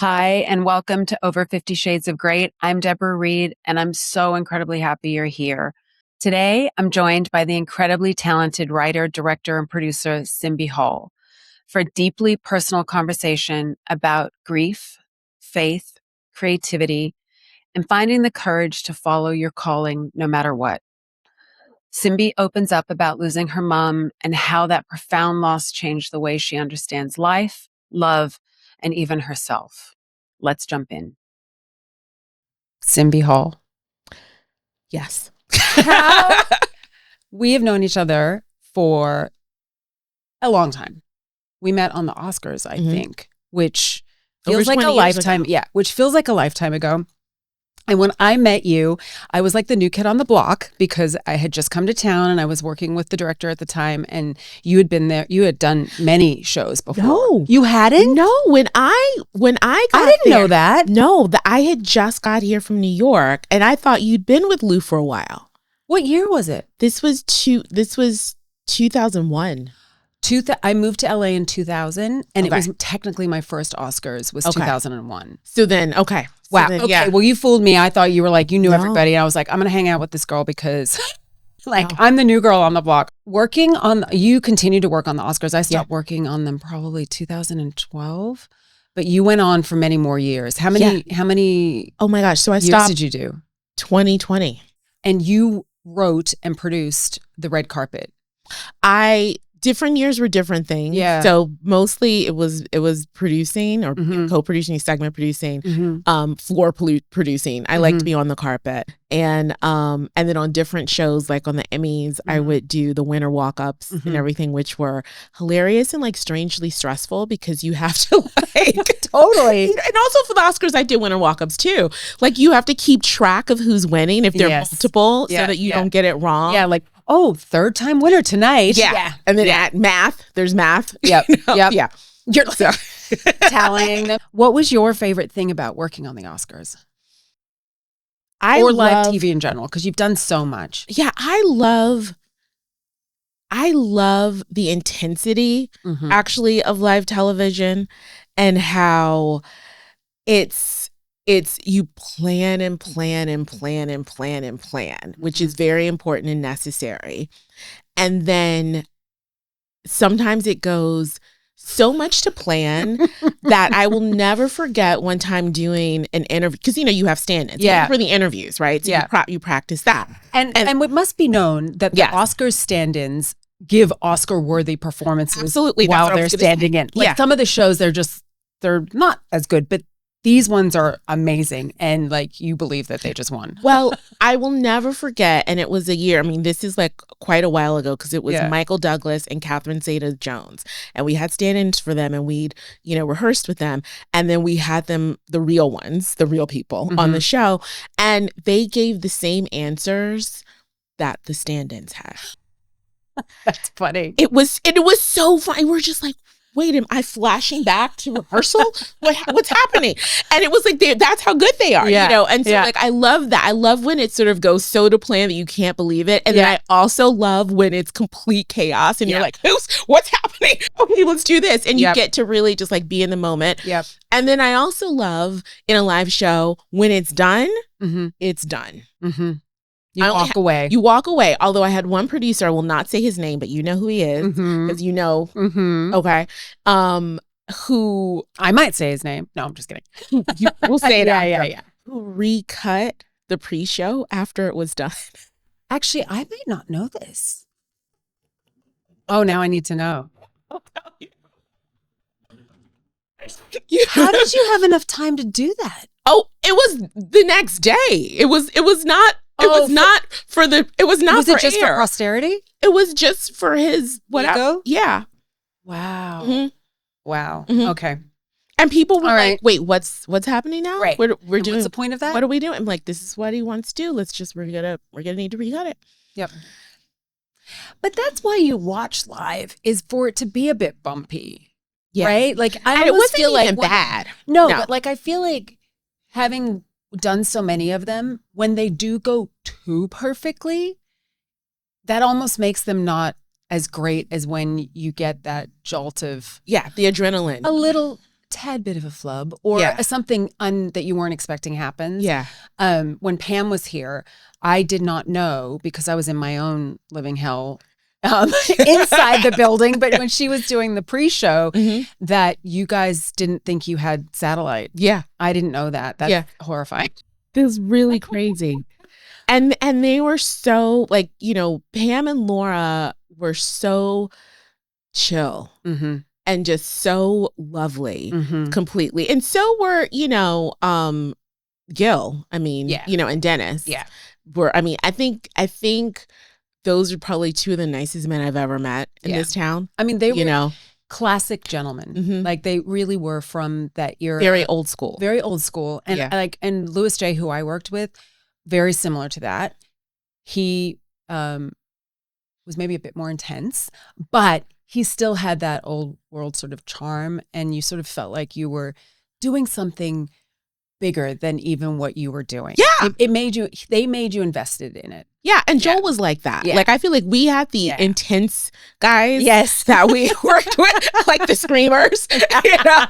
Hi, and welcome to Over 50 Shades of Great. I'm Deborah Read, and I'm so incredibly happy you're here. Today, I'm joined by the incredibly talented writer, director, and producer, Simbi Hall, for a deeply personal conversation about grief, faith, creativity, and finding the courage to follow your calling no matter what. Simbi opens up about losing her mom and how that profound loss changed the way she understands life, love, and even herself. Let's jump in. Simbi Hall. Yes. We have known each other for a long time. We met on the Oscars, I think, which feels like a lifetime. Yeah, which feels like a lifetime ago. And when I met you, I was like the new kid on the block because I had just come to town and I was working with the director at the time, and you had been there. You had done many shows before. No. You hadn't? No, when I got I didn't know that. No, I had just got here from New York, and I thought you'd been with Lou for a while. What year was it? This was 2001. I moved to LA in 2000, and it was technically my first Oscars was 2001. So then, okay. Wow. So then, okay. Yeah. Well, you fooled me. I thought you were like, you knew everybody. And I was like, I'm going to hang out with this girl because I'm the new girl on the block. You continued to work on the Oscars. I stopped working on them probably 2012, but you went on for many more years. How many Oh my gosh. So I years stopped did you do? 2020. And you wrote and produced the red carpet. Different years were different things. Yeah. So mostly it was producing or co-producing, segment producing, floor producing. I like to be on the carpet. And then on different shows, like on the Emmys, I would do the winter walk-ups and everything, which were hilarious and like strangely stressful because you have to like totally. And also for the Oscars, I did winter walk-ups too. Like you have to keep track of who's winning if they're multiple so that you don't get it wrong. Yeah, like, oh, third time winner tonight. Yeah. And then at math, there's math. Yep. Yeah. You're tallying them. What was your favorite thing about working on the Oscars? Or live TV in general, because you've done so much. Yeah, I love the intensity actually of live television and how it's you plan and plan and plan and plan and plan, which is very important and necessary. And then sometimes it goes so much to plan that I will never forget one time doing an interview, because you have stand-ins for the interviews, right? So you practice that. And it must be known that the Oscars stand-ins give Oscar-worthy performances while they're standing in. Like some of the shows, they're not as good, but these ones are amazing, and like you believe that they just won. Well, I will never forget, and it was a year. I mean, this is like quite a while ago because it was Michael Douglas and Catherine Zeta-Jones, and we had stand-ins for them, and we'd rehearsed with them, and then we had them, the real ones, the real people on the show, and they gave the same answers that the stand-ins had. That's funny. It was so funny. We're just like, wait, am I flashing back to rehearsal? What's happening? And it was like, that's how good they are, And so like, I love that. I love when it sort of goes so to plan that you can't believe it. And then I also love when it's complete chaos and you're like, what's happening? Okay, let's do this. And you get to really just like be in the moment. Yep. And then I also love in a live show, when it's done, it's done. You walk away. Although I had one producer, I will not say his name, but you know who he is, because okay. Who I might say his name. No, I'm just kidding. We'll say it after. Yeah. Who recut the pre-show after it was done. Actually, I may not know this. Oh, now I need to know. I'll tell you. How did you have enough time to do that? Oh, it was the next day. It was not. Was it just for posterity? It was just for his ego? Yeah. Wow. Wow. Okay. And people were like, "Wait, what's happening now? Right. We're doing. What's the point of that? What are we doing?" I'm like, "This is what he wants to do. We're gonna need to recut it." Yep. But that's why you watch live, is for it to be a bit bumpy. Yeah. Right? Like it wasn't even bad. No, but like I feel like having done so many of them, when they do go too perfectly, that almost makes them not as great as when you get that jolt of the adrenaline. A little tad bit of a flub or something that you weren't expecting happens. Yeah. When Pam was here, I did not know because I was in my own living hell inside the building. But when she was doing the pre-show, that you guys didn't think you had satellite. Yeah. I didn't know that. That's horrifying. It was really crazy. And they were so like, you know, Pam and Laura were so chill and just so lovely completely. And so were, you know, Gil, I mean, you know, and Dennis. Yeah. I think those are probably two of the nicest men I've ever met in this town. I mean, they were, you know, classic gentlemen. Like they really were from that era. Very old school. Very old school. And and Louis J., who I worked with, very similar to that. He was maybe a bit more intense, but he still had that old world sort of charm. And you sort of felt like you were doing something bigger than even what you were doing. Yeah. They made you invested in it. Yeah. And Joel was like that. Yeah. Like, I feel like we had the intense guys that we worked with, like the screamers, you know.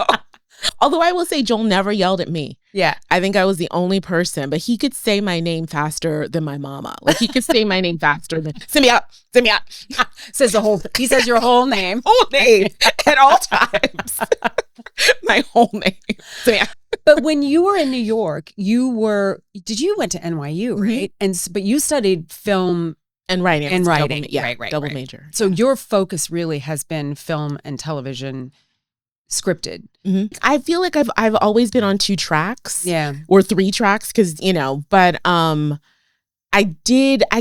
Although I will say Joel never yelled at me. Yeah. I think I was the only person, but he could say my name faster than my mama. Like he could say my name faster than Simbi Hall. He says your whole name. Whole name at all times. My whole name. But when you were in New York, you went to NYU, right? But you studied film and writing. Right. Double major. So your focus really has been film and television scripted. I feel like I've always been on 2 tracks. Yeah. Or 3 tracks because, you know, but I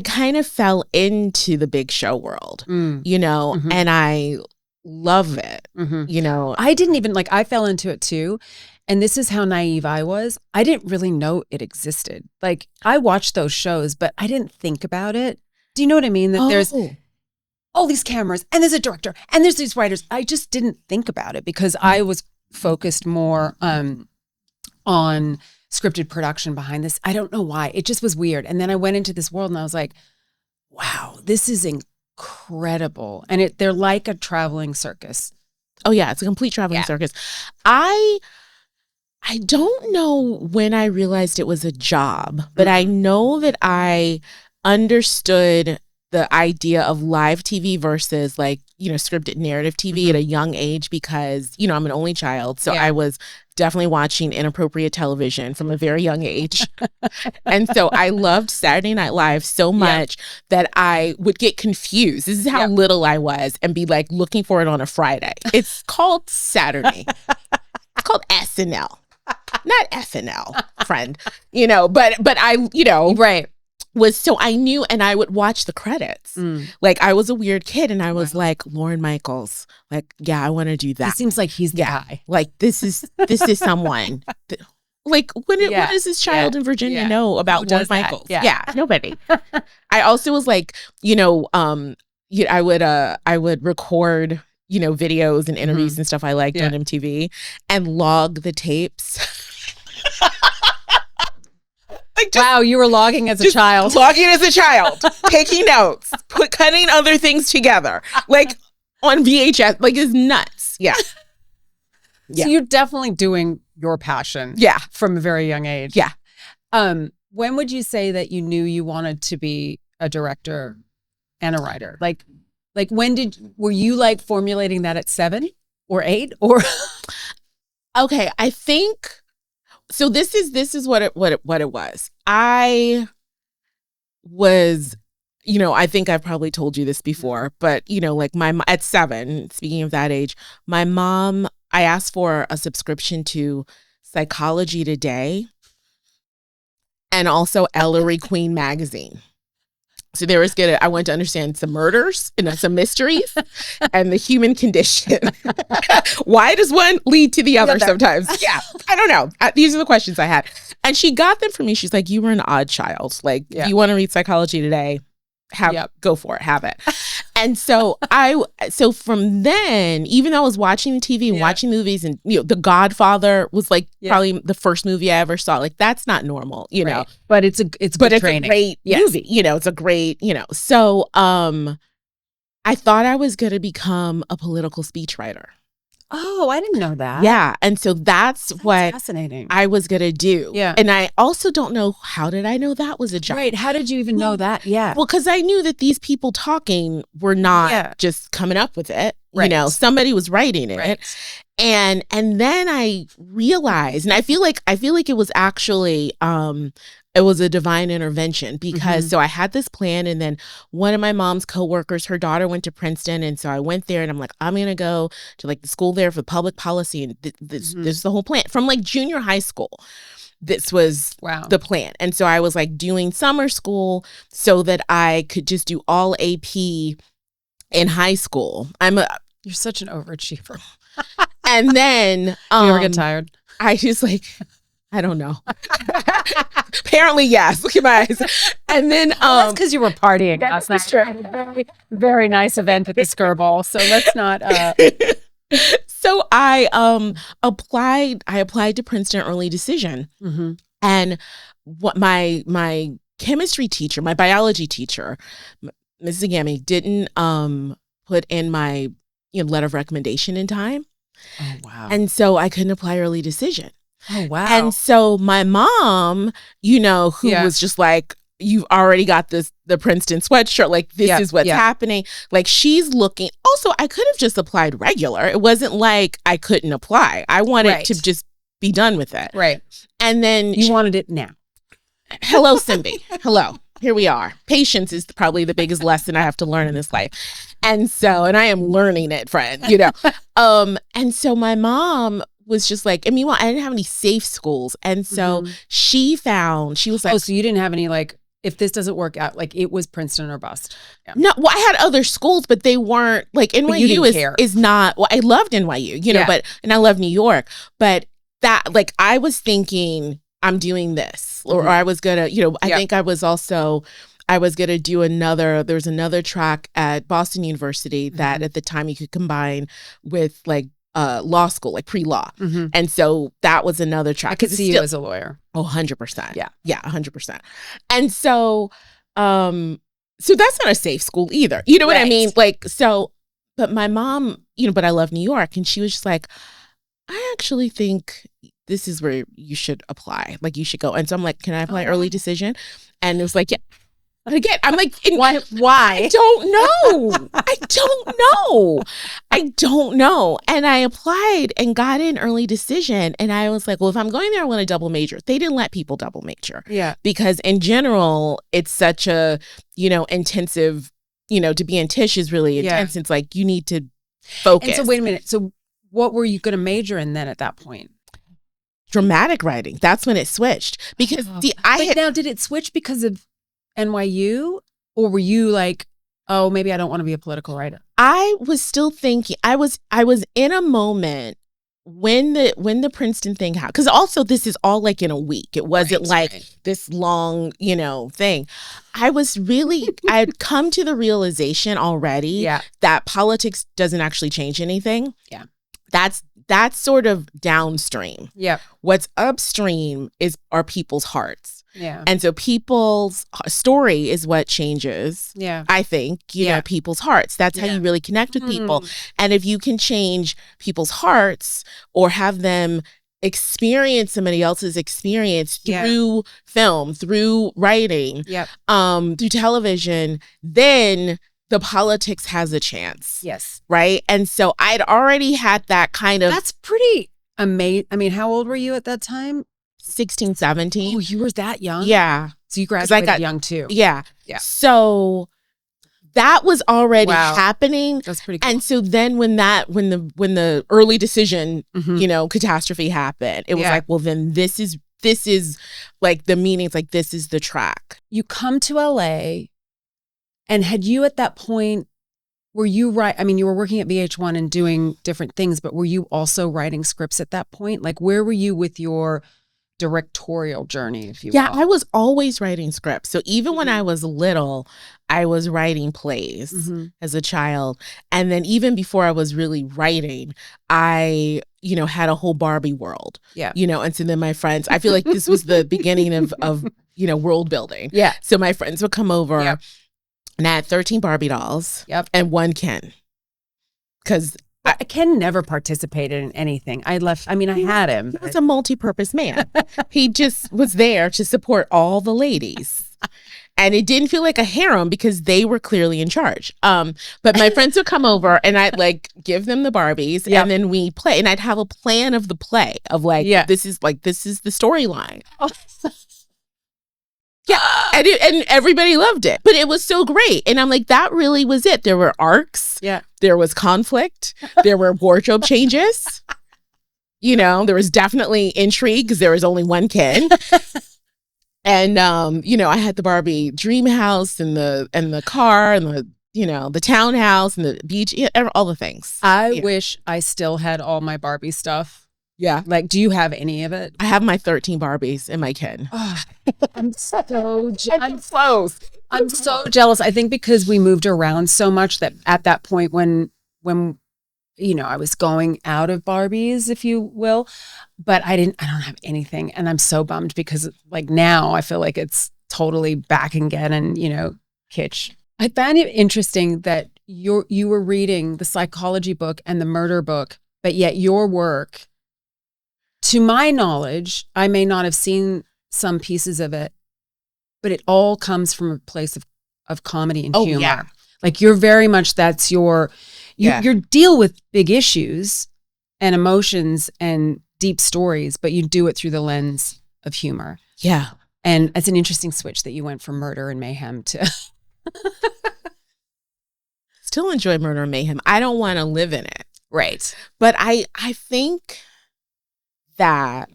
kind of fell into the big show world, you know, and I love it. You know, I didn't even I fell into it too. And this is how naive I was. I didn't really know it existed. Like I watched those shows, but I didn't think about it. Do you know what I mean? That there's all these cameras and there's a director and there's these writers. I just didn't think about it because I was focused more on scripted production behind this. I don't know why. It just was weird. And then I went into this world and I was like, wow, this is incredible. And they're like a traveling circus. Oh yeah, it's a complete traveling circus. I don't know when I realized it was a job, but I know that I understood the idea of live TV versus like, you know, scripted narrative TV at a young age because, you know, I'm an only child. So I was definitely watching inappropriate television from a very young age. And so I loved Saturday Night Live so much that I would get confused. This is how little I was and be like looking for it on a Friday. It's called Saturday. It's called SNL. Not SNL, friend. You know, but I, you know. Right. So I knew, and I would watch the credits. Like I was a weird kid, and I was like, Lorne Michaels, like, yeah, I want to do that. It seems like he's the guy. Like this is someone. Like what does this child in Virginia know about Lorne Michaels? Yeah, nobody. I also was like, you know, I would record, you know, videos and interviews and stuff I liked on MTV and log the tapes. Like wow, you were logging as a child. Logging as a child, taking notes, cutting other things together, like on VHS, like it's nuts. Yeah. So you're definitely doing your passion. Yeah. From a very young age. Yeah. When would you say that you knew you wanted to be a director and a writer? Like were you like formulating that at 7 or 8 or? Okay, I think. So this is what it was. I was, you know, I think I've probably told you this before, but you know, like at 7, speaking of that age, my mom, I asked for a subscription to Psychology Today and also Ellery Queen magazine. So there was I wanted to understand some murders and some mysteries and the human condition. Why does one lead to the other sometimes? Yeah, I don't know. These are the questions I had. And she got them for me. She's like, you were an odd child. Like, you want to read Psychology Today? Go for it. Have it. And so so from then, even though I was watching the TV and watching movies and, you know, The Godfather was like probably the first movie I ever saw. Like that's not normal, you know, but it's a great movie, you know, it's a great, you know, so, I thought I was going to become a political speechwriter. Oh, I didn't know that. Yeah. And so that's what fascinating. I was going to do. Yeah. And I also don't know, how did I know that was a job? Right. How did you even know that? Yeah. Well, because I knew that these people talking were not just coming up with it. Right. You know, somebody was writing it. Right. And then I realized, and I feel like it was actually it was a divine intervention, because so I had this plan, and then one of my mom's coworkers, her daughter went to Princeton, and so I went there, and I'm like, I'm gonna go to like the school there for public policy, and this is the whole plan from like junior high school. This was the plan. And so I was like doing summer school so that I could just do all AP in high school. You're such an overachiever. And then you ever get tired? I just like, I don't know. Apparently, yes. Look at my eyes. And then that's because you were partying last night. Very, very nice event at the Skirball. So let's not So I applied to Princeton Early Decision. And what my chemistry teacher, my biology teacher, Mrs. Agami, didn't put in my letter of recommendation in time. Oh, wow. And so I couldn't apply Early Decision. Oh, wow. And so my mom, who was just like, you've already got the Princeton sweatshirt, like this is what's happening. Like, she's looking. Also, I could have just applied regular. It wasn't like I couldn't apply. I wanted to just be done with it. Right. And then you wanted it now. Hello, Simbi. Hello. Here we are. Patience is probably the biggest lesson I have to learn in this life. And I am learning it, friend, and so my mom was just like, and meanwhile, I didn't have any safe schools. And so she was like, oh, so you didn't have any, like, if this doesn't work out, like it was Princeton or bust. Yeah. No, well, I had other schools, but they weren't like NYU is not, well, I loved NYU, and I love New York, but that, like, I was thinking I'm doing this, or I was gonna, I think I was gonna do there's another track at Boston University that at the time you could combine with like law school, like pre-law. And so that was another track. I could see you as a lawyer. Oh, 100%. Yeah. Yeah, 100%. And so, so that's not a safe school either. You know what I mean? Like, so, but my mom, but I love New York. And she was just like, I actually think this is where you should apply. Like, you should go. And so I'm like, can I apply Early Decision? And it was like, yeah. And again, I'm like, why? I don't know. I don't know. And I applied and got in Early Decision. And I was like, well, if I'm going there, I want to double major. They didn't let people double major. Yeah. Because in general, it's such a, intensive, to be in Tisch is really intense. It's like, you need to focus. And so wait a minute. So what were you going to major in then at that point? Dramatic writing. That's when it switched. Because now, did it switch because of NYU, or were you like, oh, maybe I don't want to be a political writer? I was still thinking. I was in a moment when the Princeton thing happened, because also this is all like in a week. It wasn't this long, thing. I had come to the realization already that politics doesn't actually change anything. Yeah. That's sort of downstream. Yeah. What's upstream are people's hearts. Yeah. And so people's story is what changes. Yeah. I think, people's hearts. That's how you really connect with people. And if you can change people's hearts or have them experience somebody else's experience through film, through writing, through television, then the politics has a chance. Yes. Right. And so I'd already had that kind of. That's pretty amazing. I mean, how old were you at that time? 16, 17. Oh, you were that young? Yeah. So you graduated young too. Yeah. Yeah. So that was already happening. That's pretty cool. And so then when the Early Decision, catastrophe happened, it was like, well, then this is like the meaning. It's like, this is the track. You come to LA, and had you at that point, were you you were working at VH1 and doing different things, but were you also writing scripts at that point? Like, where were you with your directorial journey, if you will? Yeah, I was always writing scripts. So even when I was little, I was writing plays as a child. And then even before I was really writing, I, had a whole Barbie world. Yeah. And so then my friends, I feel like this was the beginning of world building. Yeah. So my friends would come over. Yep. And I had 13 Barbie dolls and one Ken. Because Ken never participated in anything. I had him. He was a multi-purpose man. He just was there to support all the ladies. And it didn't feel like a harem because they were clearly in charge. But my friends would come over and I'd like give them the Barbies and then we play. And I'd have a plan of the play of this is the storyline. Oh. Yeah. And everybody loved it. But it was so great. And I'm like, that really was it. There were arcs. Yeah. There was conflict. There were wardrobe changes. There was definitely intrigue because there was only one Ken. And, I had the Barbie dream house and the car and the townhouse and the beach, all the things. I wish I still had all my Barbie stuff. Yeah. Like, do you have any of it? I have my 13 Barbies in my Ken. Oh, I'm so jealous. I'm so jealous. I think because we moved around so much that at that point when I was going out of Barbies, if you will, but I don't have anything. And I'm so bummed because like now I feel like it's totally back again and, kitsch. I found it interesting that you were reading the psychology book and the murder book, but yet your work, to my knowledge, I may not have seen some pieces of it, but it all comes from a place of comedy and humor. Yeah. Like you're very much, that's your deal with big issues and emotions and deep stories, but you do it through the lens of humor. Yeah. And it's an interesting switch that you went from murder and mayhem to... Still enjoy murder and mayhem. I don't want to live in it. Right. But I think that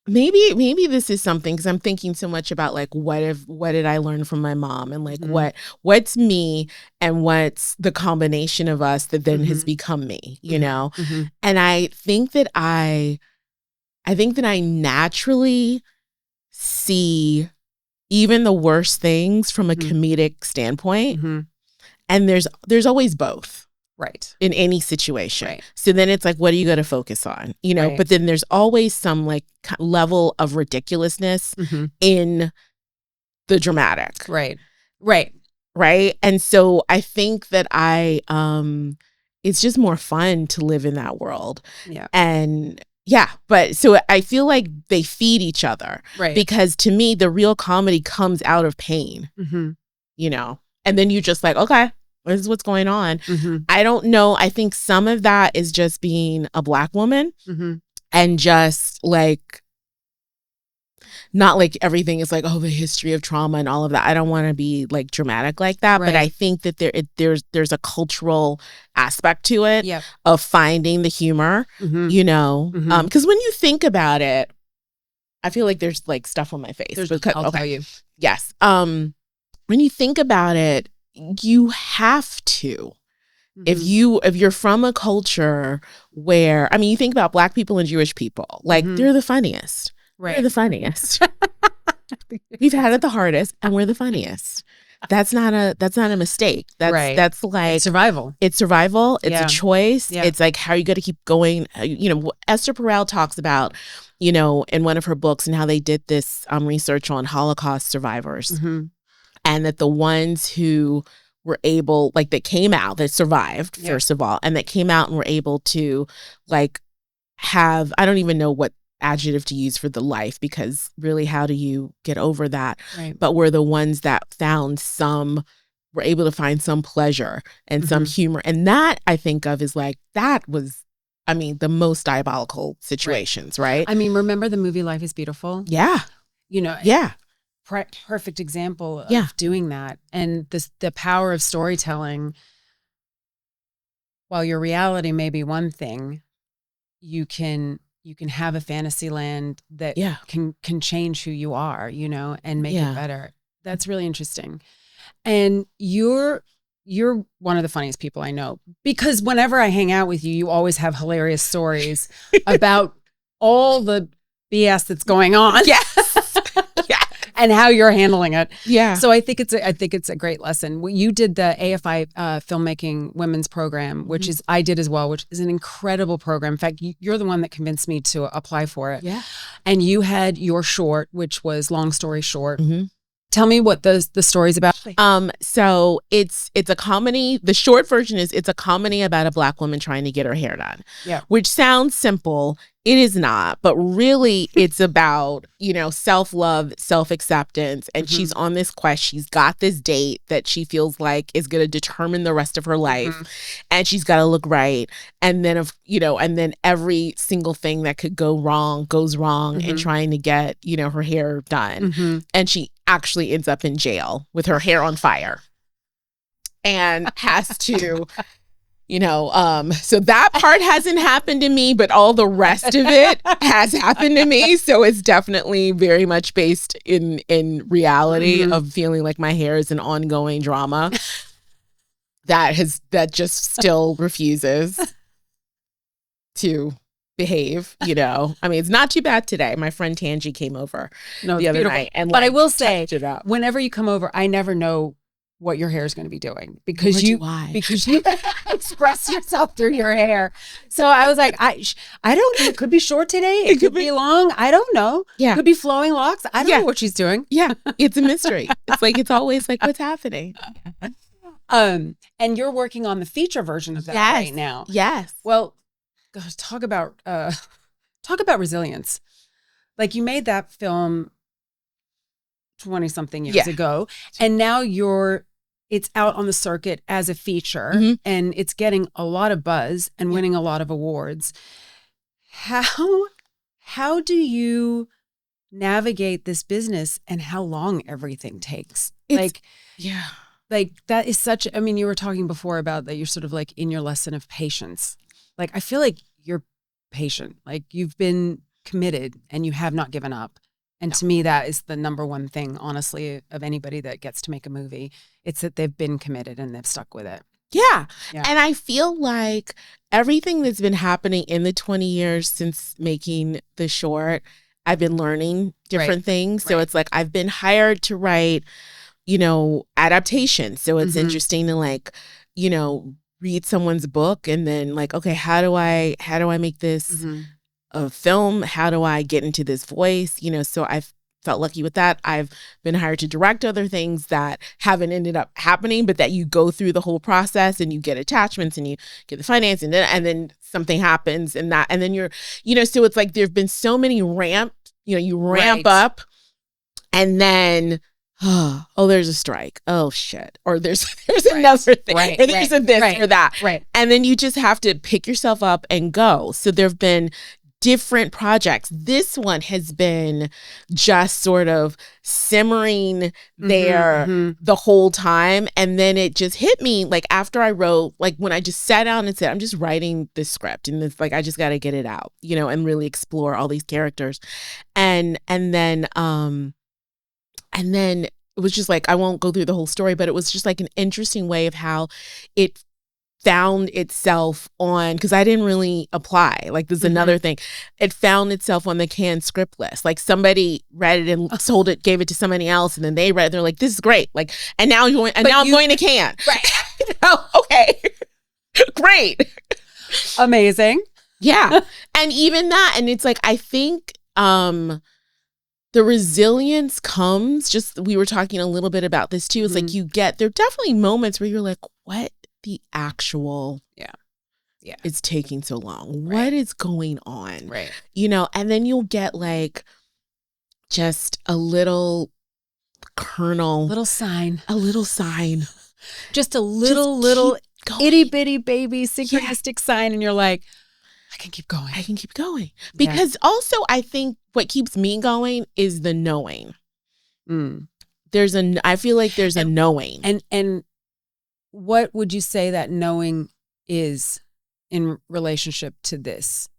maybe this is something because I'm thinking so much about like what did I learn from my mom and like what's me and what's the combination of us that then has become me, Mm-hmm. And I think that I naturally see even the worst things from a comedic standpoint, and there's always both. Right. In any situation. Right. So then it's like, what are you going to focus on? Right. But then there's always some like level of ridiculousness in the dramatic. Right. Right. Right. And so I think that it's just more fun to live in that world. Yeah. And yeah, but so I feel like they feed each other. Right. Because to me, the real comedy comes out of pain, and then you just like, okay, this is what's going on. I don't know. I think some of that is just being a Black woman and just like, not like everything is like, oh, the history of trauma and all of that. I don't want to be like dramatic like that. Right. But I think that there's a cultural aspect to it of finding the humor, because when you think about it, I feel like there's like stuff on my face. I'll tell you. Yes. When you think about it, you have to. If you're from a culture where, you think about Black people and Jewish people, like they're the funniest. Right. We're the funniest. We've had it the hardest and we're the funniest. That's not a mistake. That's like it's survival. It's survival. It's a choice. Yeah. It's like, how are you going to keep going? Esther Perel talks about, in one of her books and how they did this research on Holocaust survivors. And that the ones who were able, like that came out, that survived, first of all, and that came out and were able to like have, I don't even know what adjective to use for the life, because really, how do you get over that? Right. But were the ones that were able to find some pleasure and some humor. And that I think of is like, that was, the most diabolical situations, right? Remember the movie Life is Beautiful? Yeah. Yeah. Perfect example of doing that. And the power of storytelling. While your reality may be one thing, you can have a fantasy land that can change who you are, and make it better. That's really interesting. And you're one of the funniest people I know, because whenever I hang out with you, you always have hilarious stories about all the BS that's going on. Yes. And how you're handling it. Yeah. So I think it's a great lesson. You did the AFI filmmaking women's program, which is, I did as well, which is an incredible program. In fact, you're the one that convinced me to apply for it. Yeah. And you had your short, which was Long Story Short. Tell me what the story's about. So it's a comedy. The short version is it's a comedy about a Black woman trying to get her hair done. Yeah. Which sounds simple. It is not, but really it's about, self-love, self-acceptance. And she's on this quest. She's got this date that she feels like is going to determine the rest of her life. And she's got to look right. And then, and then every single thing that could go wrong goes wrong in trying to get, her hair done. And she actually ends up in jail with her hair on fire and has to... so that part hasn't happened to me, but all the rest of it has happened to me. So it's definitely very much based in reality of feeling like my hair is an ongoing drama that just still refuses to behave. I mean, it's not too bad today. My friend Tangi came over the other night, but I will say, whenever you come over, I never know what your hair is going to be doing because you express yourself through your hair. So I was like, I don't know. It could be short today. It could be long. I don't know. Yeah. It could be flowing locks. I don't know what she's doing. Yeah. It's a mystery. It's always like, what's happening? And you're working on the feature version of that right now. Yes. Well, gosh, talk about resilience. Like you made that film 20 something years ago, and now it's out on the circuit as a feature and it's getting a lot of buzz and winning a lot of awards. How do you navigate this business and how long everything takes? Like that is you were talking before about that you're sort of like in your lesson of patience. Like, I feel like you're patient, like you've been committed and you have not given up. And to me, that is the number one thing, honestly, of anybody that gets to make a movie. It's that they've been committed and they've stuck with it. Yeah. And I feel like everything that's been happening in the 20 years since making the short, I've been learning different things. So it's like I've been hired to write, adaptations. So it's interesting to read someone's book and then like, okay, how do I make this a film? How do I get into this voice? So I've felt lucky with that. I've been hired to direct other things that haven't ended up happening, but that you go through the whole process and you get attachments and you get the finance and then something happens and then you're, so it's like there've been so many you ramp up and then there's a strike. Oh shit. Or there's another thing. Or there's a this or that. Right. And then you just have to pick yourself up and go. So there've been different projects. This one has been just sort of simmering there the whole time. And then it just hit me like after I wrote, like when I just sat down and said, I'm just writing this script and it's like, I just got to get it out, and really explore all these characters. And then it was just like, I won't go through the whole story, but it was just like an interesting way of how it found itself on, because I didn't really apply. Like this is another thing. It found itself on the Cannes script list. Like somebody read it and gave it to somebody else, and then they read it. They're like, this is great. Like, and now I'm going to Cannes. Right. Okay. Great. Amazing. Yeah. And even that, and it's like, I think the resilience comes, we were talking a little bit about this too. It's like there are definitely moments where you're like, what the actual it's taking so long? Right. What is going on? Right. And then you'll get like just a little kernel. A little sign. Just a little itty bitty baby synchronistic sign. And you're like, I can keep going. Because also I think what keeps me going is the knowing. I feel like there's a knowing. And what would you say that knowing is in relationship to this?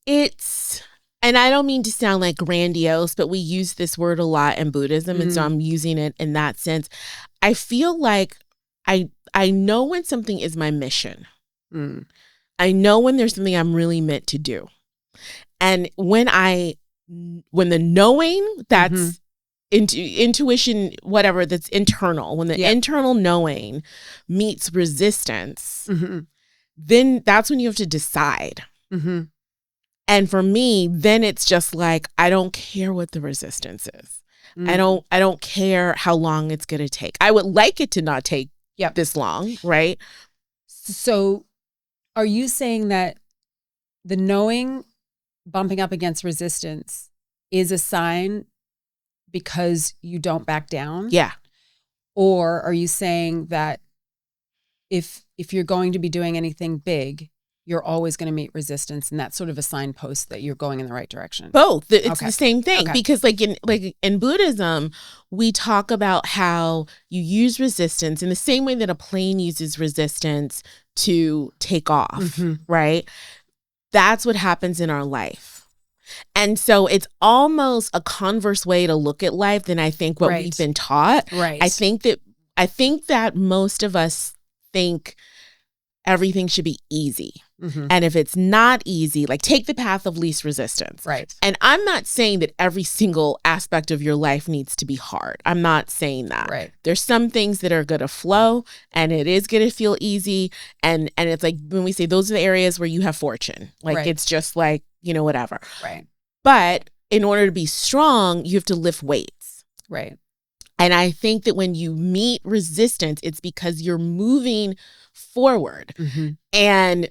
And I don't mean to sound like grandiose, but we use this word a lot in Buddhism. And so I'm using it in that sense. I feel like I know when something is my mission. I know when there's something I'm really meant to do. And when the knowing that's intuition, whatever, that's internal, when the internal knowing meets resistance, then that's when you have to decide. And for me, then it's just like, I don't care what the resistance is. I don't care how long it's going to take. I would like it to not take this long, right? So are you saying that the knowing bumping up against resistance is a sign because you don't back down? Yeah. Or are you saying that if you're going to be doing anything big, you're always going to meet resistance, and that's sort of a signpost that you're going in the right direction? Both. It's the same thing, because like in Buddhism, we talk about how you use resistance in the same way that a plane uses resistance to take off, right? That's what happens in our life. And so it's almost a converse way to look at life than I think what we've been taught. Right. I think that most of us think everything should be easy. And if it's not easy, like take the path of least resistance. Right. And I'm not saying that every single aspect of your life needs to be hard. I'm not saying that. Right. There's some things that are going to flow and it is going to feel easy. And it's like when we say those are the areas where you have fortune, like it's just like, whatever. Right. But in order to be strong, you have to lift weights. Right. And I think that when you meet resistance, it's because you're moving forward. And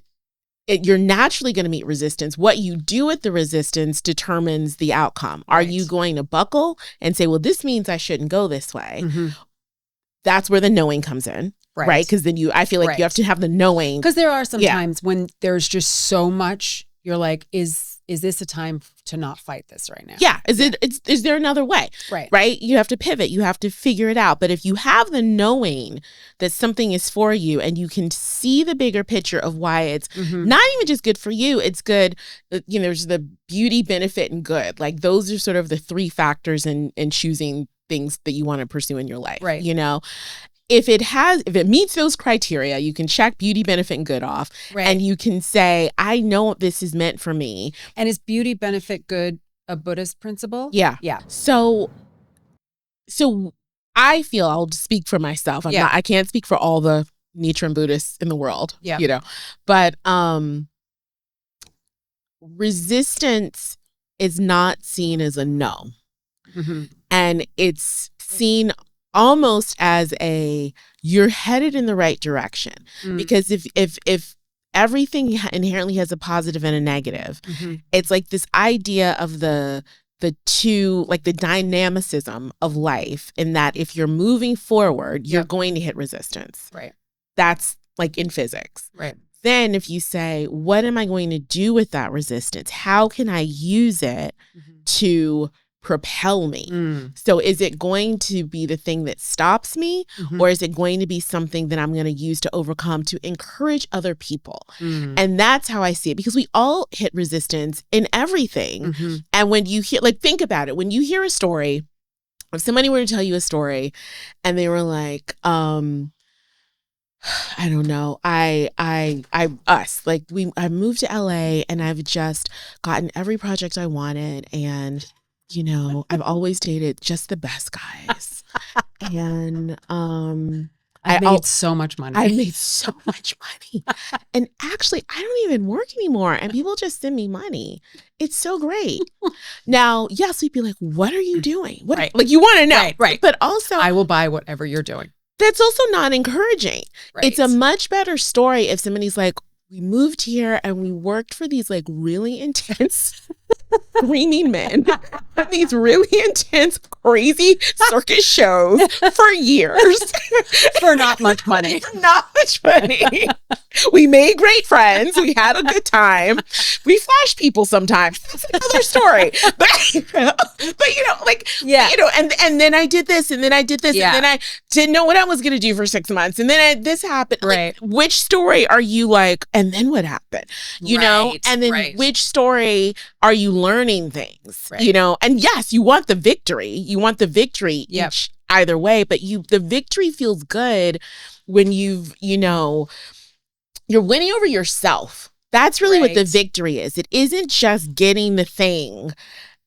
you're naturally going to meet resistance. What you do with the resistance determines the outcome. Are you going to buckle and say, well, this means I shouldn't go this way? That's where the knowing comes in, right? Because then I feel like you have to have the knowing. Because there are some times when there's just so much, you're like, is this a time to not fight this right now? Yeah. Is there another way? Right. You have to pivot. You have to figure it out. But if you have the knowing that something is for you and you can see the bigger picture of why it's not even just good for you, it's good. There's the beauty, benefit, and good. Like those are sort of the three factors in choosing things that you want to pursue in your life. Right. If it meets those criteria, you can check beauty, benefit, and good off. Right. And you can say, I know this is meant for me. And is beauty, benefit, good a Buddhist principle? Yeah. Yeah. So I feel, I'll just speak for myself. I can't speak for all the Nichiren Buddhists in the world. Yeah. But resistance is not seen as a no. And it's seen almost as you're headed in the right direction. Because if everything inherently has a positive and a negative, it's like this idea of the two, like the dynamicism of life, in that if you're moving forward, you're going to hit resistance. Right. That's like in physics. Right. Then if you say, what am I going to do with that resistance? How can I use it to propel me? So is it going to be the thing that stops me, or is it going to be something that I'm going to use to overcome, to encourage other people? And that's how I see it, because we all hit resistance in everything. And when you hear, like, think about it, when you hear a story, if somebody were to tell you a story and they were like, I don't know. I moved to LA and I've just gotten every project I wanted, and I've always dated just the best guys. And I've made so much money. I've made so much money. And actually, I don't even work anymore, and people just send me money. It's so great. Now, yes, we'd be like, what are you doing? What, like, you want to know. Right. But also, I will buy whatever you're doing. That's also not encouraging. Right. It's a much better story if somebody's like, we moved here and we worked for these like really intense screaming men on these really intense, crazy circus shows for years. For not much money. Not much money. We made great friends. We had a good time. We flash people sometimes. That's another story. And then I did this, and then I did this, and then I didn't know what I was going to do for 6 months. And then this happened. Right. Like, which story are you like, and then what happened? You know? And then which story are you learning things? Right. And yes, you want the victory. You want the victory each either way, but the victory feels good when you're winning over yourself. That's really what the victory is. It isn't just getting the thing.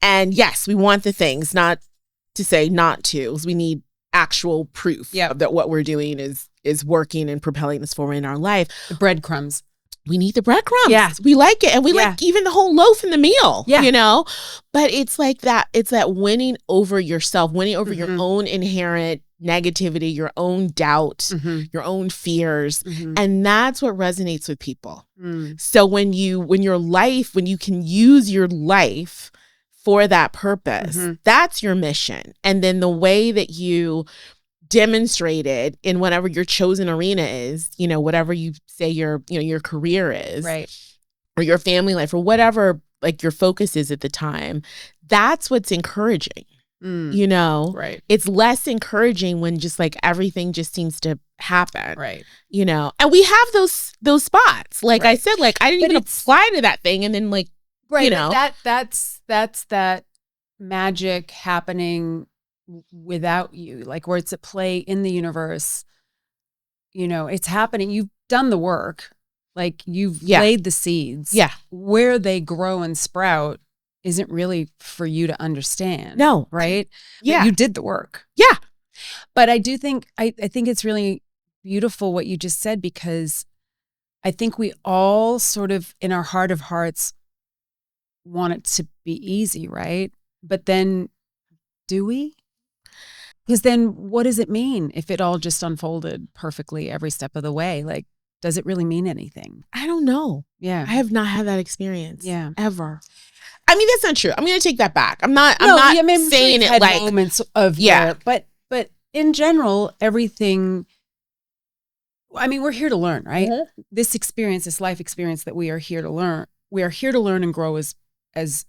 And yes, we want the things, not to say not to. We need actual proof that what we're doing is working and propelling us forward in our life. The breadcrumbs. we need the breadcrumbs. Yeah. We like it. And we like even the whole loaf in the meal, you know? But it's like that. It's that winning over yourself, winning over your own inherent negativity, your own doubt, your own fears. And that's what resonates with people. So when you can use your life for that purpose, that's your mission. And then the way that you demonstrated in whatever your chosen arena is, you know, whatever you say your career is, right, or your family life, or whatever like your focus is at the time, that's what's encouraging. You know, right. It's less encouraging when just like everything just seems to happen, right? You know, and we have those spots. Like I said, like I didn't even apply to that thing, and then like, right, you know, that's that magic happening without you, like where it's at play in the universe. You know, it's happening. You've done the work, like you've laid the seeds. Yeah, where they grow and sprout isn't really for you to understand. No. Right? Yeah. But you did the work. Yeah. But I do think, I think it's really beautiful what you just said, because I think we all sort of in our heart of hearts want it to be easy, right? But then do we? Because then what does it mean if it all just unfolded perfectly every step of the way? Like, does it really mean anything? I don't know. Yeah. I have not had that experience. Yeah. Ever. I mean, that's not true. I'm going to take that back. I'm not saying it like moments of but in general, everything. I mean, we're here to learn, right? This experience, this life experience that we are here to learn. We are here to learn and grow as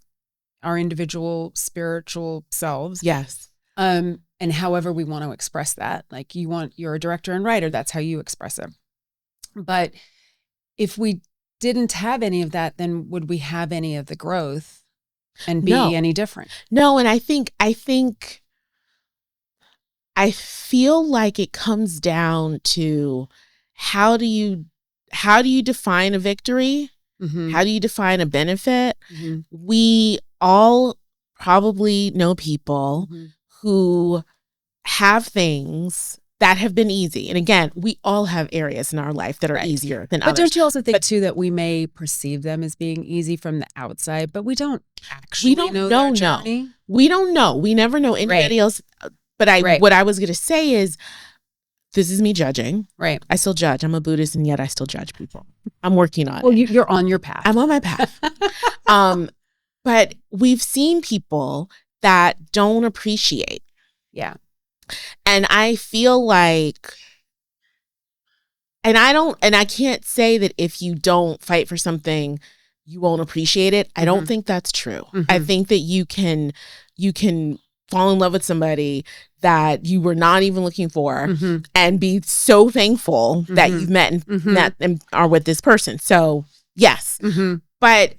our individual spiritual selves. Yes. And however we want to express that. Like you're a director and writer, that's how you express it. But if we didn't have any of that, then would we have any of the growth and be any different? No, and I feel like it comes down to how do you define a victory? How do you define a benefit? We all probably know people who have things that have been easy. And again, we all have areas in our life that are easier than others. But don't you also think too that we may perceive them as being easy from the outside, but we don't actually know their journey? We don't know. We never know anybody else. But what I was going to say is, this is me judging. Right. I still judge. I'm a Buddhist, and yet I still judge people. I'm working on it. Well, you're on your path. I'm on my path. But we've seen people that don't appreciate. Yeah. And I feel like, and I can't say that if you don't fight for something, you won't appreciate it. I don't think that's true. I think that you can fall in love with somebody that you were not even looking for and be so thankful that you've met and are with this person. So yes. But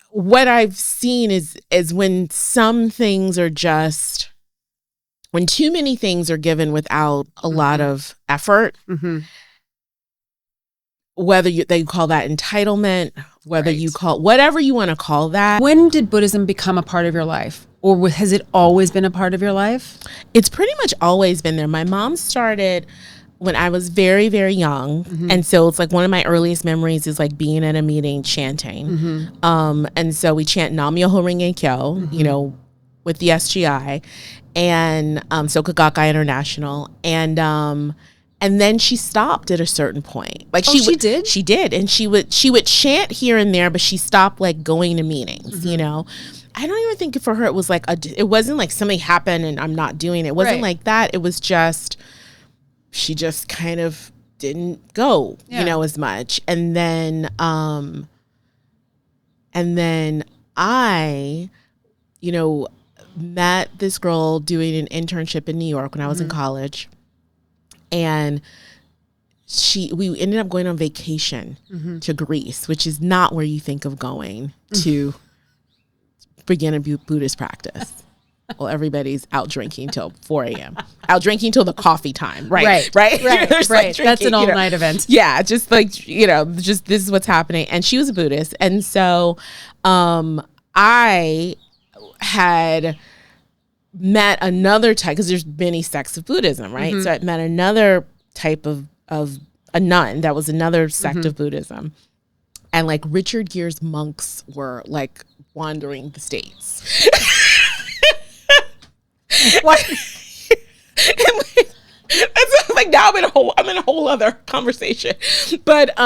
what I've seen is when some things are just, when too many things are given without a lot of effort, whether they call that entitlement, whether you call whatever you want to call that. When did Buddhism become a part of your life? Or has it always been a part of your life? It's pretty much always been there. My mom started when I was very, very young. And so it's like one of my earliest memories is like being at a meeting chanting. And so we chant Nam Myoho Renge Kyo, you know, with the SGI and Soka Gakkai International. And then she stopped at a certain point. Like she did? She did. And she would chant here and there, but she stopped like going to meetings, you know? I don't even think for her it was like, it wasn't like something happened and I'm not doing it. It wasn't like that. It was just, she just kind of didn't go, you know, as much. And then I, you know, met this girl doing an internship in New York when I was in college. And we ended up going on vacation to Greece, which is not where you think of going to begin a Buddhist practice. Well, everybody's out drinking till 4 a.m. Out drinking till the coffee time. Right. Like drinking, that's an all-night event. Yeah, just like, you know, just this is what's happening. And she was a Buddhist. And so I had met another type, because there's many sects of Buddhism, right? So I met another type of a nun that was another sect of Buddhism. and like Richard Gere's monks were like wandering the States. What? It's like now I'm in a whole other conversation. But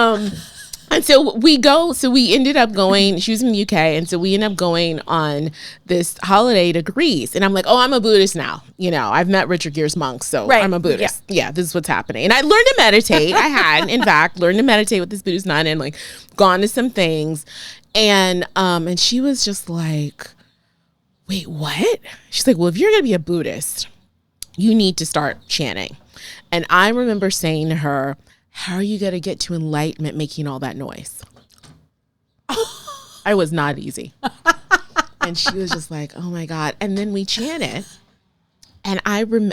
and so we ended up going, she was in the UK, and so we ended up going on this holiday to Greece. And I'm like, oh, I'm a Buddhist now. You know, I've met Richard Gere's monks, so I'm a Buddhist. Yeah, this is what's happening. And I learned to meditate. I had, in fact, learned to meditate with this Buddhist nun and like gone to some things. And she was just like, wait, what? She's like, well, if you're going to be a Buddhist, you need to start chanting. And I remember saying to her, how are you going to get to enlightenment making all that noise? I was not easy. And she was just like, oh my God. And then we chanted. And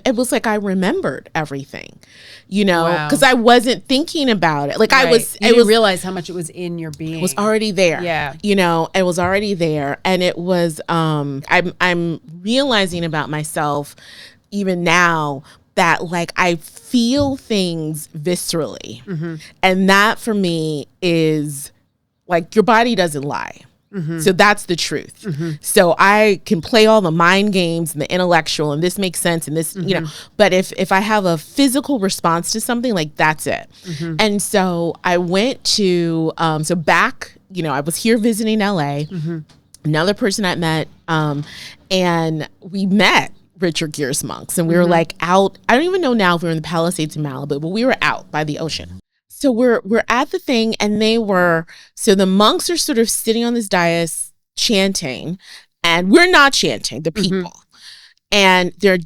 it was like I remembered everything, you know, because I wasn't thinking about it. Like you didn't realize how much it was in your being. It was already there. Yeah. You know, it was already there. And it was, I'm realizing about myself even now that like I feel things viscerally. Mm-hmm. And that for me is like your body doesn't lie. Mm-hmm. So that's the truth. Mm-hmm. So I can play all the mind games and the intellectual and this makes sense and this, you know, but if I have a physical response to something, like that's it. Mm-hmm. And so I went to, so back, you know, I was here visiting LA, another person I met, and we met Richard Gere's monks, and we were like out. I don't even know now if we were in the Palisades in Malibu, but we were out by the ocean. So we're at the thing, and so the monks are sort of sitting on this dais chanting, and we're not chanting, the people. And they're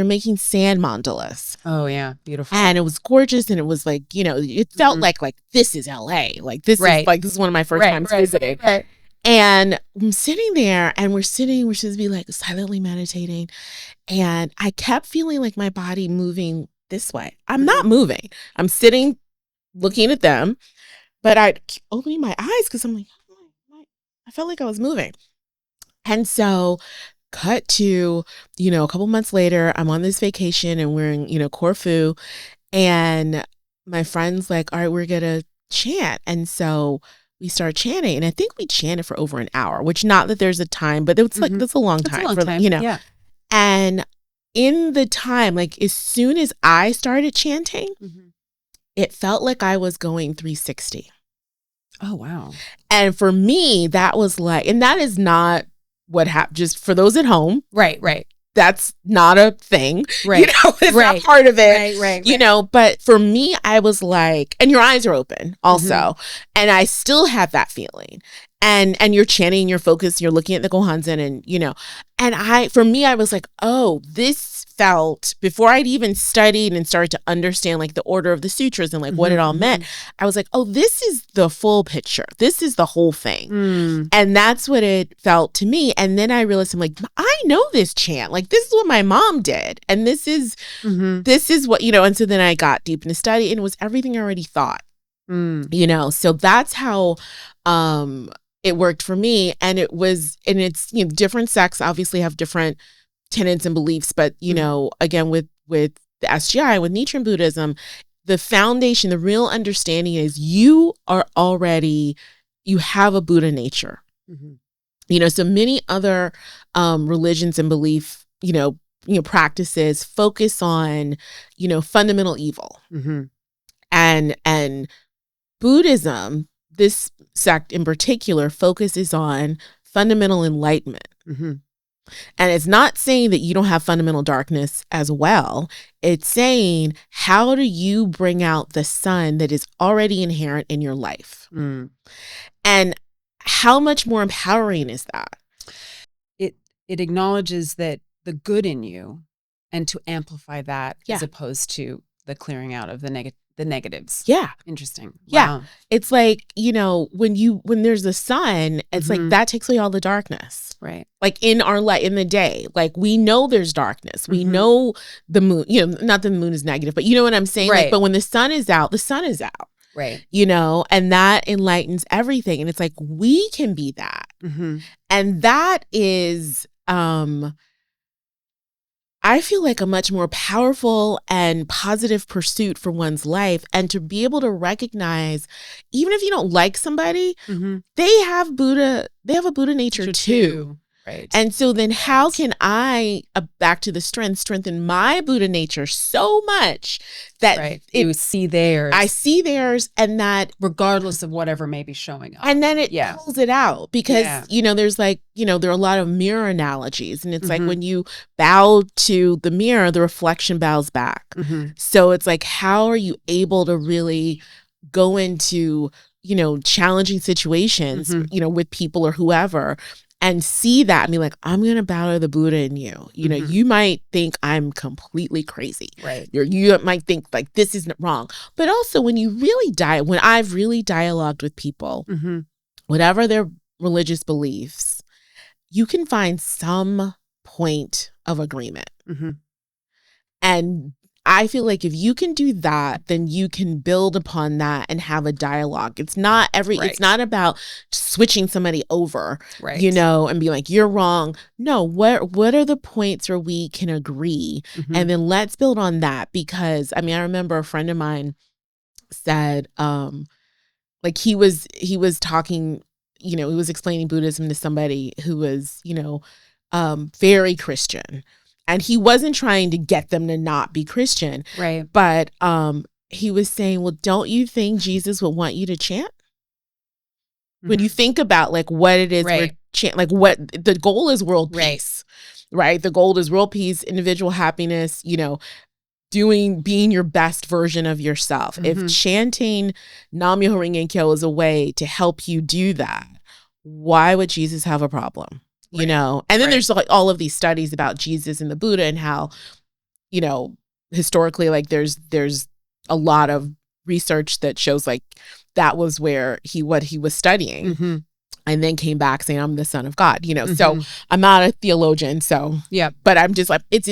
making sand mandalas. Oh yeah, beautiful. And it was gorgeous, and it was like, you know, it felt like this is LA. Like this is one of my first times visiting. Right. And I'm sitting there, and we're supposed to be like silently meditating. And I kept feeling like my body moving this way. I'm not moving. I'm sitting, looking at them, but I keep opening my eyes because I'm like, I felt like I was moving. And so cut to, you know, a couple months later, I'm on this vacation and we're in, you know, Corfu. And my friend's like, all right, we're going to chant. And so we start chanting, and I think we chanted for over an hour, which not that there's a time, but it's like, that's a long time. You know, yeah. And in the time, like as soon as I started chanting, it felt like I was going 360. Oh, wow. And for me, that was like, and that is not what happened, just for those at home. Right. That's not a thing, right? You know, it's not part of it, right? You know, but for me, I was like, and your eyes are open also, and I still have that feeling, and you're chanting, you're focused, you're looking at the Gohanzen, and you know, and for me, I was like, oh, this felt, before I'd even studied and started to understand like the order of the sutras and like what it all meant, I was like, oh, this is the full picture. This is the whole thing. And that's what it felt to me. And then I realized, I'm like, I know this chant. Like, this is what my mom did. And this is what, you know, and so then I got deep into study, and it was everything I already thought, you know, so that's how, it worked for me. And it's, you know, different sects obviously have different tenets and beliefs, but you know, again, with the SGI, with Nichiren Buddhism, the foundation, the real understanding is you have a Buddha nature. You know, so many other religions and belief, you know, practices focus on, you know, fundamental evil, and Buddhism, this sect in particular, focuses on fundamental enlightenment. And it's not saying that you don't have fundamental darkness as well. It's saying, how do you bring out the sun that is already inherent in your life? And how much more empowering is that? It acknowledges that the good in you, and to amplify that as opposed to the clearing out of the negatives. Yeah. Interesting. Yeah. Wow. It's like, you know, when there's the sun, it's like that takes away all the darkness. Right. Like in our light, in the day, like we know there's darkness. We know the moon, you know, not that the moon is negative, but you know what I'm saying? Right. Like, but when the sun is out, the sun is out. Right. You know, and that enlightens everything. And it's like, we can be that. And that is, I feel like a much more powerful and positive pursuit for one's life. And to be able to recognize, even if you don't like somebody, they have a Buddha nature too. Right. And so then how can I, back to the strengthen my Buddha nature so much that you see theirs. I see theirs, and that regardless of whatever may be showing up. And then it pulls it out because, there's like, there are a lot of mirror analogies. And it's like when you bow to the mirror, the reflection bows back. So it's like, how are you able to really go into, challenging situations, with people or whoever, and see that and be like, I'm going to bow to the Buddha in you. You might think I'm completely crazy. Right. You might think like this isn't wrong. But also when I've really dialogued with people, whatever their religious beliefs, you can find some point of agreement. And I feel like if you can do that, then you can build upon that and have a dialogue. It's not it's not about switching somebody over, and be like, you're wrong. No, what are the points where we can agree? And then let's build on that. Because I remember a friend of mine said, like he was talking, he was explaining Buddhism to somebody who was, very Christian. And he wasn't trying to get them to not be Christian. Right. But he was saying, well, don't you think Jesus would want you to chant? When you think about like what it is we're like what the goal is, world peace, right? The goal is world peace, individual happiness, being your best version of yourself. If chanting Nam Myoho Renge Kyo is a way to help you do that, why would Jesus have a problem? And then there's like all of these studies about Jesus and the Buddha and how, historically, like there's a lot of research that shows like that was what he was studying, and then came back saying, I'm the son of God, so I'm not a theologian. So, but I'm just like, it's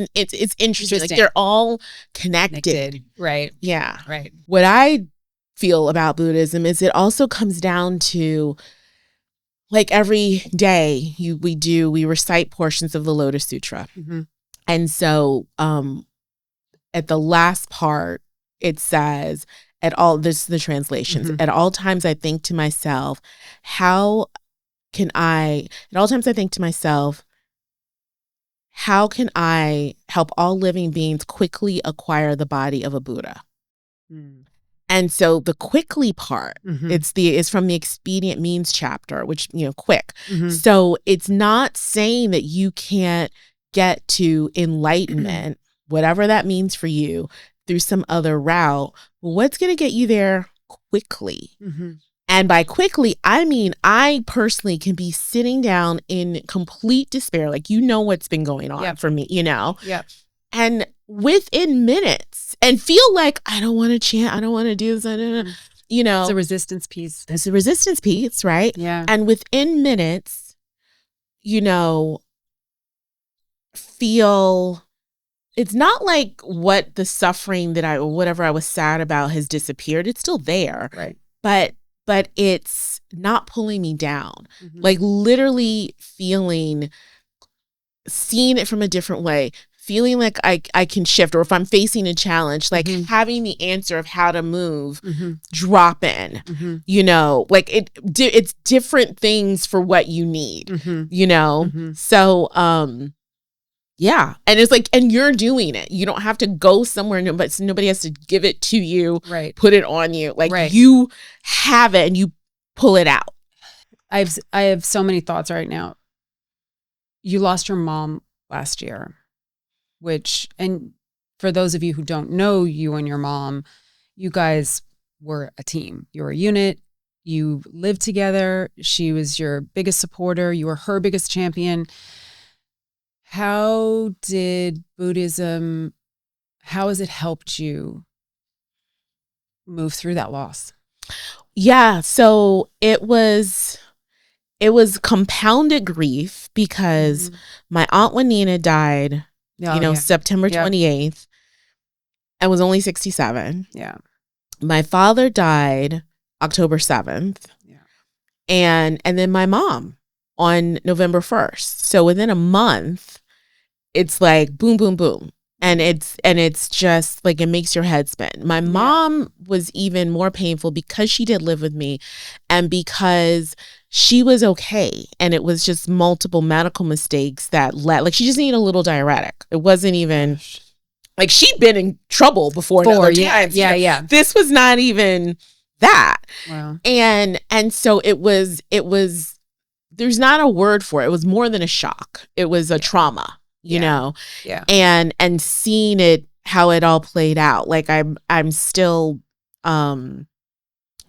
interesting. Like they're all connected. Right. Yeah. Right. What I feel about Buddhism is it also comes down to, like every day we recite portions of the Lotus Sutra. And so at the last part, it says, this is the translations, at all times I think to myself, how can I help all living beings quickly acquire the body of a Buddha? And so the quickly part, it's from the expedient means chapter, which, quick. So it's not saying that you can't get to enlightenment, whatever that means for you, through some other route. What's going to get you there quickly? And by quickly, I mean, I personally can be sitting down in complete despair. Like, what's been going on for me, and within minutes, and feel like I don't want to chant, I don't want to do this, It's a resistance piece. It's a resistance piece, right? Yeah. And within minutes, feel it's not like what the suffering whatever I was sad about has disappeared. It's still there. Right. But it's not pulling me down. Like literally seeing it from a different way, feeling like I can shift, or if I'm facing a challenge, like having the answer of how to move, drop in, like it's different things for what you need, So, yeah. And it's like, and you're doing it. You don't have to go somewhere, but nobody has to give it to you, put it on you. Like you have it and you pull it out. I have so many thoughts right now. You lost your mom last year, and for those of you who don't know you and your mom, you guys were a team. You were a unit. You lived together. She was your biggest supporter. You were her biggest champion. How did Buddhism, how has it helped you move through that loss? Yeah, so it was compounded grief because my Aunt Juanita died, September 28th. I was only 67. Yeah. My father died October 7th. Yeah. And then my mom on November 1st. So within a month, it's like boom, boom, boom. And it's just like, it makes your head spin. My mom was even more painful because she did live with me and because she was okay. And it was just multiple medical mistakes that led, like, she just needed a little diuretic. It wasn't even like, she'd been in trouble before in other times. Yeah. This was not even that. Wow. And so it was, there's not a word for it. It was more than a shock. It was a trauma. You know, and seeing it, how it all played out. Like I'm still, and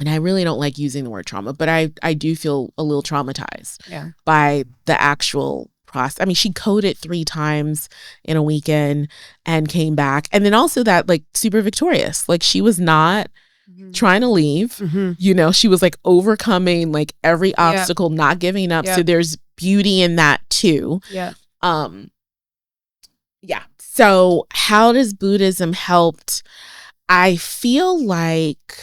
I really don't like using the word trauma, but I do feel a little traumatized by the actual process. I mean, she coded 3 times in a weekend and came back. And then also that, like, super victorious, like she was not trying to leave, you know, she was like overcoming like every obstacle, not giving up. So there's beauty in that too. So how does Buddhism helped? I feel like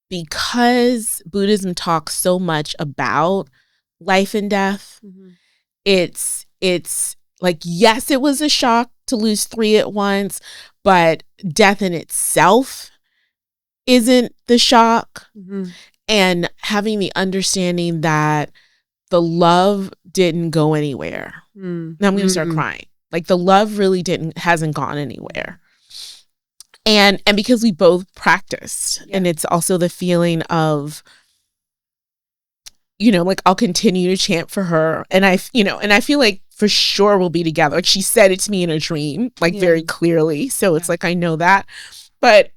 because Buddhism talks so much about life and death, it's like, yes, it was a shock to lose 3 at once, but death in itself isn't the shock. And having the understanding that the love didn't go anywhere. Now I'm going to start crying. Like, the love really hasn't gone anywhere. And because we both practiced, and it's also the feeling of, you know, like, I'll continue to chant for her. And I feel like for sure we'll be together. Like, she said it to me in a dream, like very clearly. So it's like, I know that, but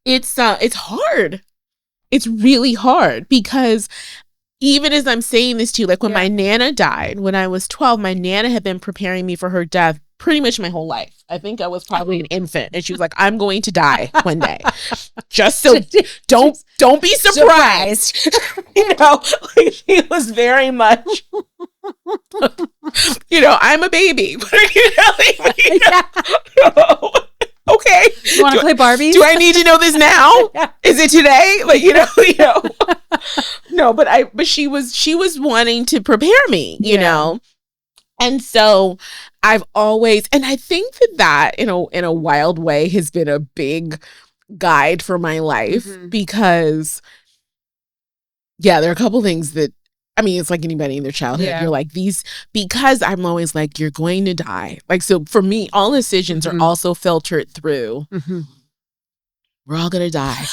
it's hard. It's really hard because even as I'm saying this to you, like when my Nana died, when I was 12, my Nana had been preparing me for her death pretty much my whole life. I think I was probably an infant, and she was like, I'm going to die one day. Just so don't be surprised. You know, like, she was very much, you know, I'm a baby. Okay. You want to play Barbies? Do I need to know this now? Is it today? Like, you know. No, but she was wanting to prepare me, you know. And so I've always, and I think that in a wild way has been a big guide for my life because there are a couple things that, I mean, it's like anybody in their childhood. You're like, because I'm always like, you're going to die. Like, so for me, all decisions are also filtered through, we're all going to die.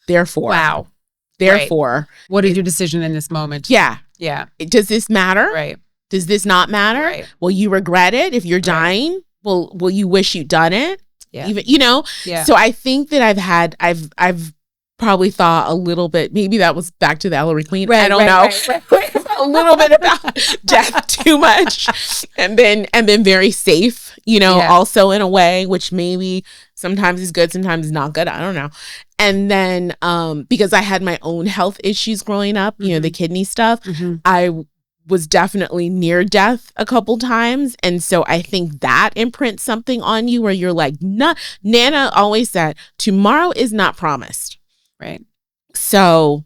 Therefore. What is your decision in this moment? Does this matter? Right. Does this not matter? Right. Will you regret it if you're dying? Will you wish you'd done it? Even, you know? So I think that I've probably thought a little bit, maybe that was back to the Ellery Queen. I don't know. A little bit about death too much and been very safe, you know, also in a way, which maybe sometimes is good, sometimes is not good. I don't know. And then because I had my own health issues growing up, you know, the kidney stuff, I was definitely near death a couple times. And so I think that imprints something on you where you're like, nah. Nana always said, tomorrow is not promised. Right. So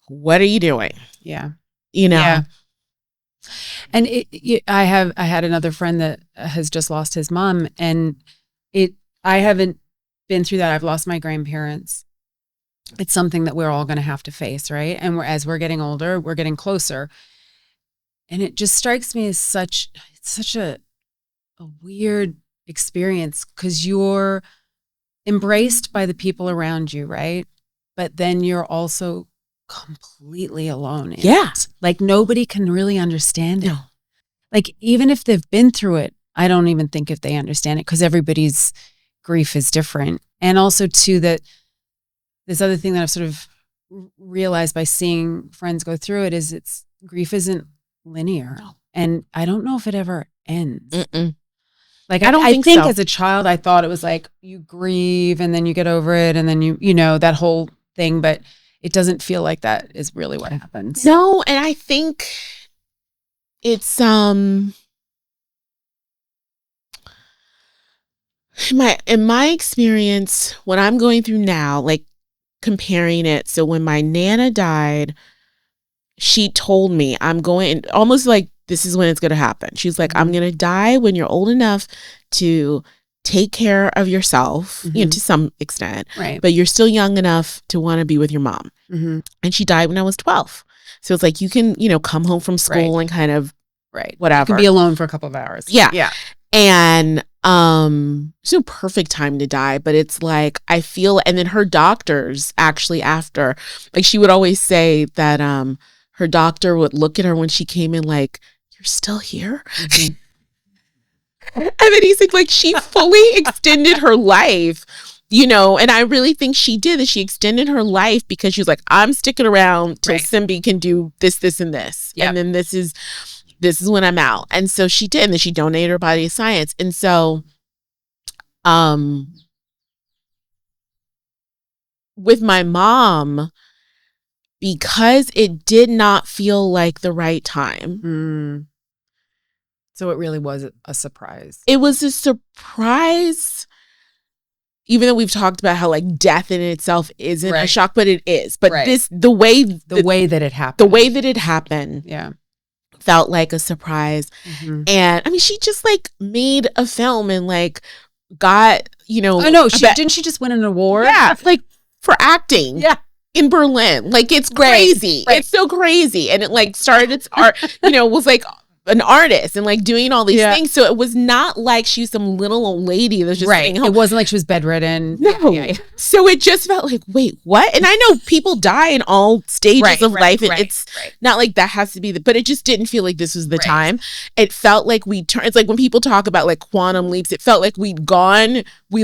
what are you doing? You know? And I had another friend that has just lost his mom, and I haven't been through that. I've lost my grandparents. It's something that we're all going to have to face. Right. And as we're getting older, we're getting closer. And it just strikes me as such a weird experience because you're embraced by the people around you. Right. But then you're also completely alone in it. Like, nobody can really understand it. Like, even if they've been through it, I don't even think if they understand it because everybody's grief is different. And also too, that this other thing that I've sort of realized by seeing friends go through it is grief isn't linear. And I don't know if it ever ends. Like, I think so. As a child, I thought it was like you grieve and then you get over it and then you know, that whole thing, but it doesn't feel like that is really what happens. No, and I think it's in my experience, what I'm going through now, like comparing it. So when my Nana died, she told me I'm going, almost like this is when it's going to happen. She's like, I'm going to die when you're old enough to take care of yourself, you know, to some extent, right? But you're still young enough to want to be with your mom. And she died when I was 12. So it's like, you can, you know, come home from school and kind of, whatever. You can be alone for a couple of hours. Yeah. And there's no perfect time to die, but it's like, I feel, and then her doctors actually after, like, she would always say that her doctor would look at her when she came in like, you're still here? And then he's like, she fully extended her life, you know, and I really think she did, that she extended her life because she was like, I'm sticking around till Simbi can do this, this, and this. And then this is when I'm out. And so she did, and then she donated her body to science. And so with my mom, because it did not feel like the right time. So it really was a surprise. It was a surprise, even though we've talked about how like death in itself isn't a shock, but it is. But the way that it happened, felt like a surprise. And I mean, she just like made a film and like got, you know, oh no, didn't she just win an award? Yeah, like for acting. Yeah. In Berlin. Like, it's crazy. It's so crazy. And it like started its art, you know, was like an artist and like doing all these things. So it was not like she was some little old lady that was just sitting home. It wasn't like she was bedridden. No. So it just felt like, wait, what? And I know people die in all stages of life. It's not like that has to be but it just didn't feel like this was the time. It felt like it's like when people talk about like quantum leaps, it felt like we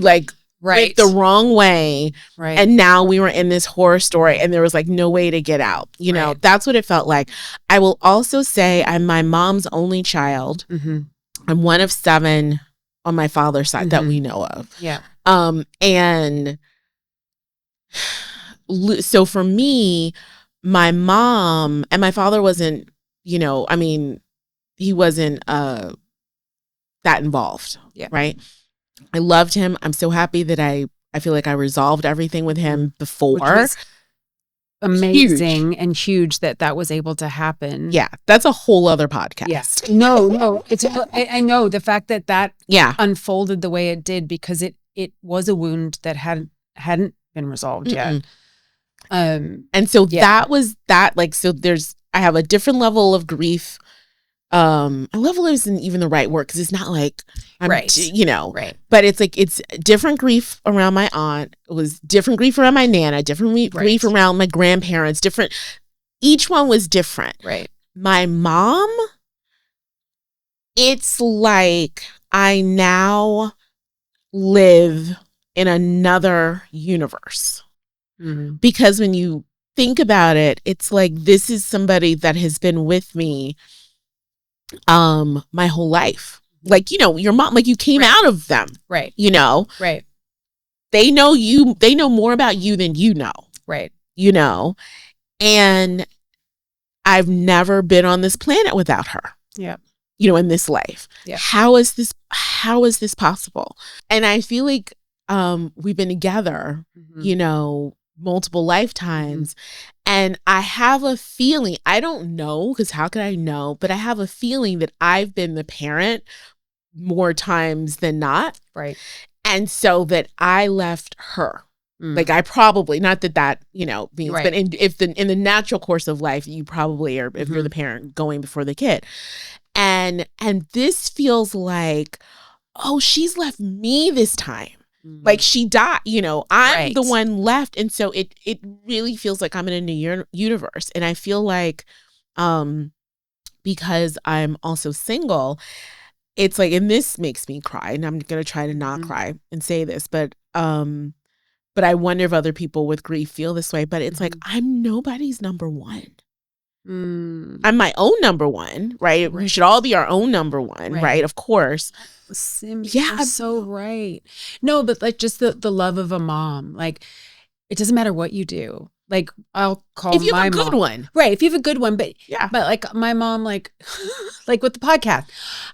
like went the wrong way. And now we were in this horror story and there was like no way to get out. You know, that's what it felt like. I will also say I'm my mom's only child. I'm one of 7 on my father's side that we know of. Yeah. And so for me, my mom and my father wasn't, you know, I mean, he wasn't that involved. Yeah. Right. I loved him. I'm so happy that I feel like I resolved everything with him before. Amazing and huge that was able to happen. Yeah, that's a whole other podcast. Yeah. No, it's I know the fact that unfolded the way it did because it was a wound that hadn't been resolved yet. And so that was that. Like, so I have a different level of grief. A level isn't even the right word because it's not like I'm, you know, but it's like it's different grief around my aunt. It was different grief around my nana, different grief around my grandparents. Different, each one was different. My mom, it's like I now live in another universe because when you think about it, it's like this is somebody that has been with me my whole life. Like, you know, your mom, like you came out of them, you know, they know you, they know more about you than you know, you know, and I've never been on this planet without her, you know, in this life. How is this possible? And I feel like we've been together, you know, multiple lifetimes. And I have a feeling, I don't know, because how could I know? But I have a feeling that I've been the parent more times than not. And so that I left her. Like I probably, not that, you know, means, but in the natural course of life, you probably are, if you're the parent, going before the kid. And this feels like, oh, she's left me this time. Like she died, you know, I'm the one left. And so it really feels like I'm in a new universe. And I feel like, because I'm also single, it's like, and this makes me cry, and I'm going to try to not cry and say this, but I wonder if other people with grief feel this way, but it's like, I'm nobody's number one. I'm my own number one, right? We should all be our own number one, right? Of course. You're so right. No, but like just the love of a mom, like it doesn't matter what you do. Like I'll call if you my have a mom. good one, right? If you have a good one, but but like my mom, like like with the podcast,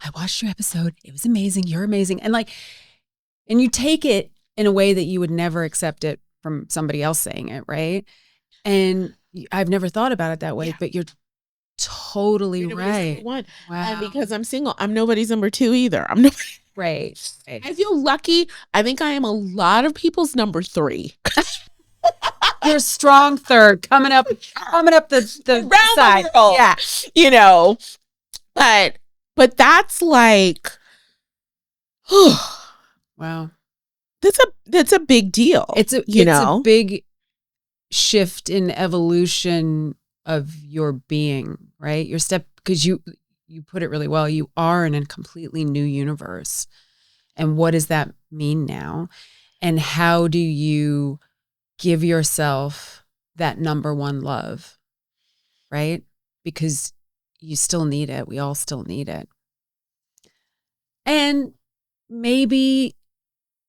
I watched your episode. It was amazing. You're amazing, and like, and you take it in a way that you would never accept it from somebody else saying it, right? And I've never thought about it that way, but you're totally right. One. Wow. And because I'm single, I'm nobody's number 2 either. I'm nobody. Right. I feel lucky. I think I am a lot of people's number 3. You're a strong third coming up the side. Yeah. You know, but that's like, wow. That's a big deal. It's a big shift in evolution of your being, right? Your step, because you put it really well. You are in a completely new universe. And what does that mean now? And how do you give yourself that number one love, right? Because you still need it. We all still need it. And maybe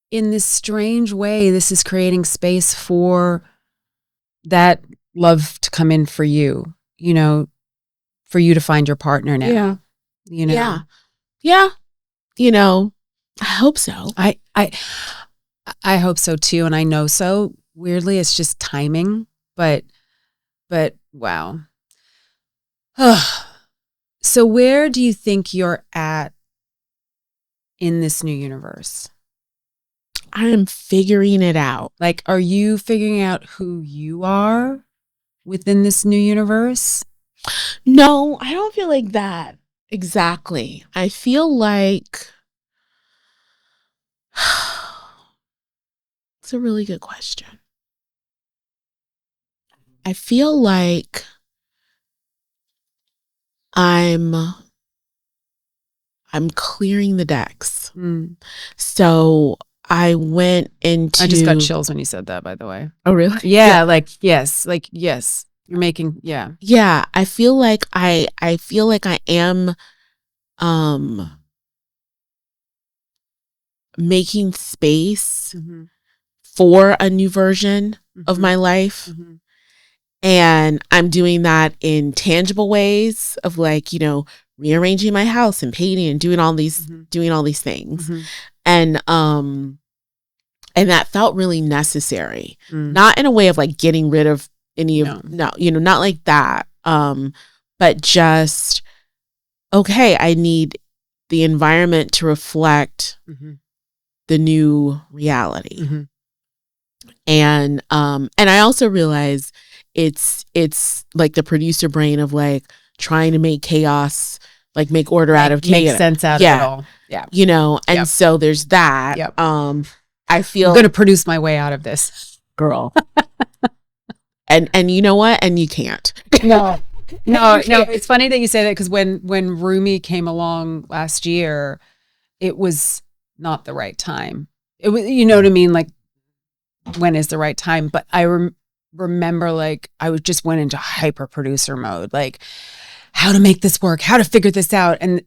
in this strange way, this is creating space for that love to come in for you, you know, for you to find your partner now. Yeah. You know? Yeah. Yeah. You know, I hope so. I hope so too. And I know so. Weirdly, it's just timing, but wow. So where do you think you're at in this new universe? I am figuring it out. Like, are you figuring out who you are within this new universe? No, I don't feel like that. Exactly. I feel like it's a really good question. I feel like I'm clearing the decks. So I went into... I just got chills when you said that, by the way. Oh, really? Yeah. Yes. You're making, yeah. Yeah. I feel like I am making space for a new version of my life. And I'm doing that in tangible ways of, like, you know, rearranging my house and painting and doing all these things. And that felt really necessary. Not in a way of like getting rid of any of, no, you know, not like that. But just, okay, I need the environment to reflect the new reality. And I also realize it's like the producer brain of like trying to make chaos, like make order out of chaos. Make sense out of it all. Yeah. You know, and so there's that. I feel I'm going to produce my way out of this, girl. and you know what? And you can't. No. It's funny that you say that, because when Rumi came along last year, it was not the right time. It was, you know what I mean? Like, when is the right time? But I remember, like, I just went into hyper producer mode, like how to make this work, how to figure this out. And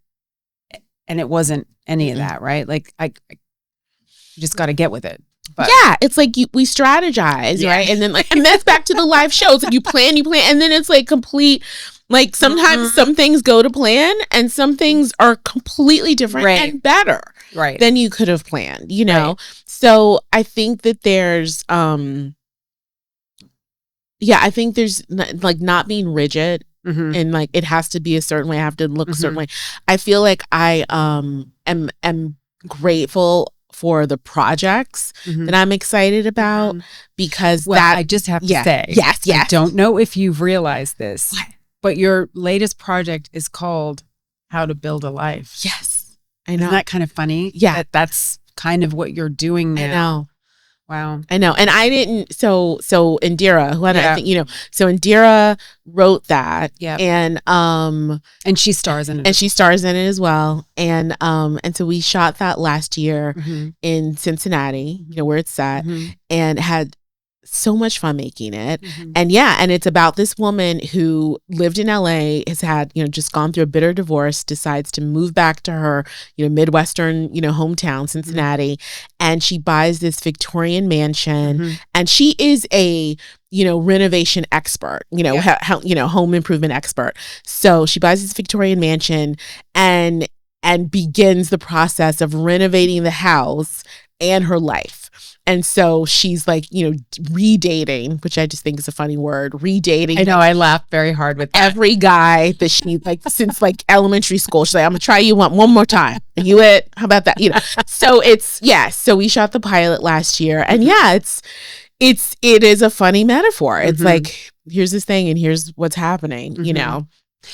it wasn't any of that, right? Like you just got to get with it. But yeah, it's like we strategize, right? And then and that's back to the live shows. Like you plan, and then it's like complete. Like sometimes some things go to plan, and some things are completely different and better, than you could have planned. You know, so I think that there's, I think there's like not being rigid. And like it has to be a certain way. I have to look a certain way. I feel like I am grateful for the projects that I'm excited about, because I just have to say, yes. I don't know if you've realized this, but your latest project is called How to Build a Life. Yes, I know. Isn't that kind of funny? Yeah, that's kind of what you're doing now. I know. Wow. I know. And I didn't, so Indira, who I think, you know, so Indira wrote that. Yeah. And she stars in it. And she stars in it as well. And so we shot that last year in Cincinnati, you know, where it's set, and had so much fun making it. And and it's about this woman who lived in LA, has had, you know, just gone through a bitter divorce, decides to move back to her, you know, Midwestern, you know, hometown, Cincinnati. And she buys this Victorian mansion, and she is a, you know, renovation expert, you know, home improvement expert. So she buys this Victorian mansion and begins the process of renovating the house and her life. And so she's like, redating, which I just think is a funny word, redating. I know, I laughed very hard with that. Every guy that she like since like elementary school. She's like, I'm gonna try you one more time. Are you it? How about that? So so we shot the pilot last year, and it is a funny metaphor. It's like, here's this thing and here's what's happening,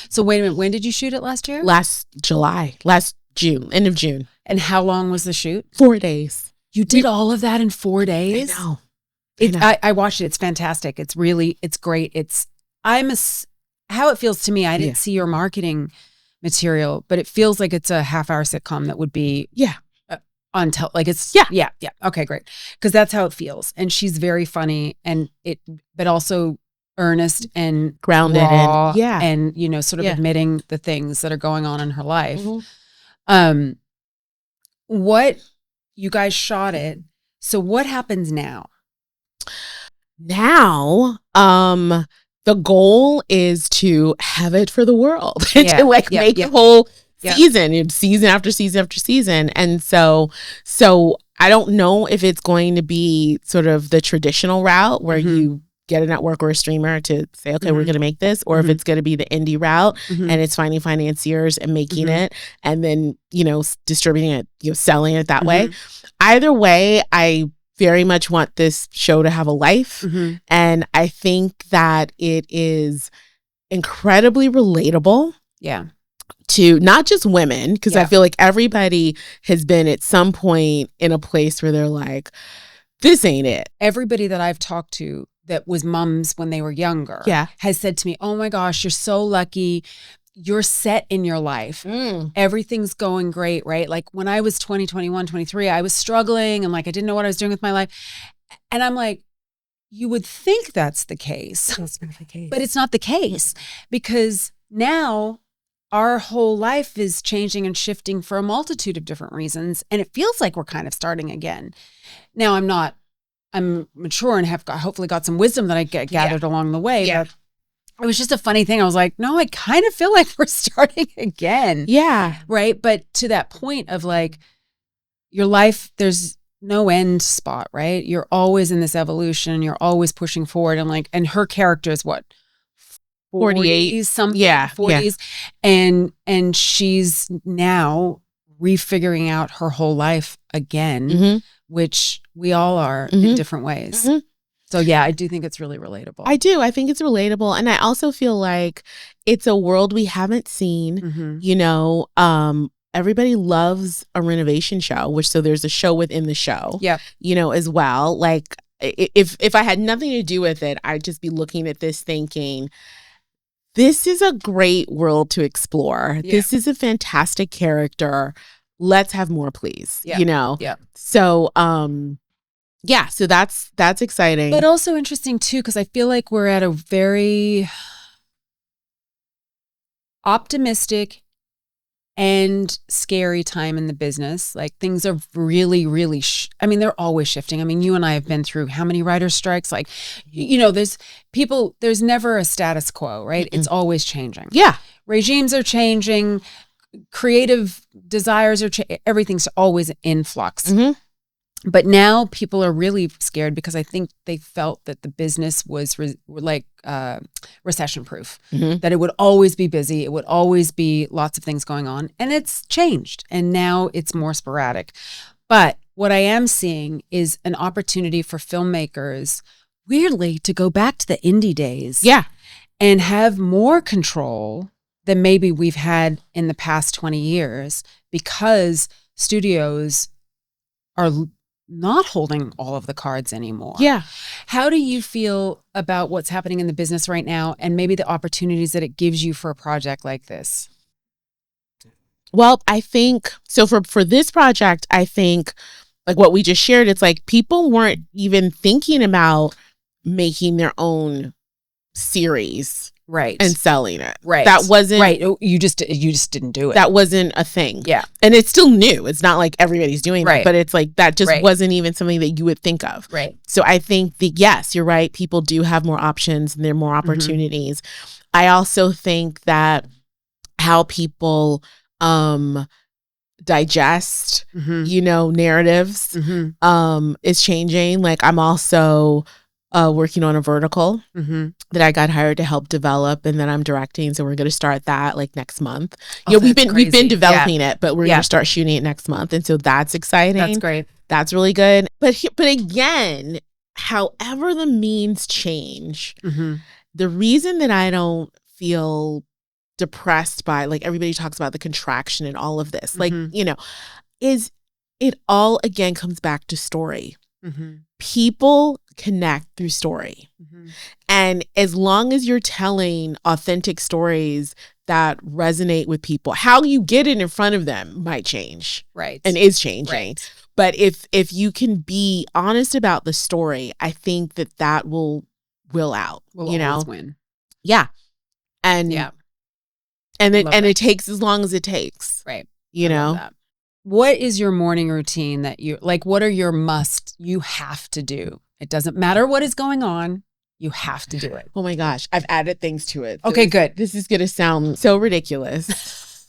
So wait a minute, when did you shoot it last year? Last June, end of June. And how long was the shoot? 4 days. You did all of that in 4 days? I know. I watched it. It's fantastic. It's great. How it feels to me. I didn't see your marketing material, but it feels like it's a half-hour sitcom that would be on Okay, great. Because that's how it feels. And she's very funny, but also earnest and grounded raw, and sort of admitting the things that are going on in her life. What you guys shot it. So what happens now? Now, the goal is to have it for the world, to make a whole season after season after season. And so I don't know if it's going to be sort of the traditional route where you get a network or a streamer to say, okay, we're going to make this, or if it's going to be the indie route and it's finding financiers and making it and then, distributing it, selling it that way. Either way, I very much want this show to have a life. And I think that it is incredibly relatable. Yeah. To not just women, because I feel like everybody has been at some point in a place where they're like, this ain't it. Everybody that I've talked to that was mums when they were younger has said to me, oh my gosh, you're so lucky. You're set in your life. Everything's going great, right? Like when I was 20, 21, 23, I was struggling and like I didn't know what I was doing with my life. And I'm like, you would think that's the case. That's not the case. But it's not the case, because now our whole life is changing and shifting for a multitude of different reasons. And it feels like we're kind of starting again. Now I'm mature and have hopefully got some wisdom that I gathered along the way. Yeah. But it was just a funny thing. I was like, no, I kind of feel like we're starting again. Yeah. Right. But to that point of like your life, there's no end spot, right? You're always in this evolution. You're always pushing forward. And her character is what? 48 something. 40s. And she's now refiguring out her whole life again, which we all are in different ways. So yeah, I do think it's really relatable. I do. I think it's relatable. And I also feel like it's a world we haven't seen. Everybody loves a renovation show, so there's a show within the show, as well. Like if I had nothing to do with it, I'd just be looking at this thinking, this is a great world to explore. Yeah. This is a fantastic character. Let's have more, please. Yeah. So, so that's exciting. But also interesting too, because I feel like we're at a very optimistic and scary time in the business. Like things are really, really, they're always shifting. I mean, you and I have been through how many writer strikes? Like, there's never a status quo, right? It's always changing. Yeah. Regimes are changing. Creative desires are everything's always in flux. But now people are really scared because I think they felt that the business was recession proof, that it would always be busy. It would always be lots of things going on, and it's changed. And now it's more sporadic. But what I am seeing is an opportunity for filmmakers, weirdly, to go back to the indie days. Yeah. And have more control than maybe we've had in the past 20 years, because studios are not holding all of the cards anymore. Yeah. How do you feel about what's happening in the business right now and maybe the opportunities that it gives you for a project like this? Well, I think, so for this project, I think like what we just shared, it's like people weren't even thinking about making their own series. Right. And selling it. Right. That wasn't. Right. You just didn't do it. That wasn't a thing. Yeah. And it's still new. It's not like everybody's doing it, but it's like that just wasn't even something that you would think of. Right. So I think that, yes, you're right. People do have more options and there are more opportunities. I also think that how people digest, narratives, is changing. Like I'm also working on a vertical that I got hired to help develop, and then I'm directing. So we're going to start that like next month. We've been developing it, but we're going to start shooting it next month, and so that's exciting. That's great. That's really good. But again, however the means change, the reason that I don't feel depressed by, like, everybody talks about the contraction and all of this, like, is it all again comes back to story. People connect through story. And as long as you're telling authentic stories that resonate with people, how you get it in front of them might change. Right. And is changing. Right. But if you can be honest about the story, I think that will out. Will always win. Yeah. And it takes as long as it takes. Right. You know? What is your morning routine that you like? What are your you have to do? It doesn't matter what is going on. You have to do it. Oh my gosh. I've added things to it. So okay, good. This is going to sound so ridiculous.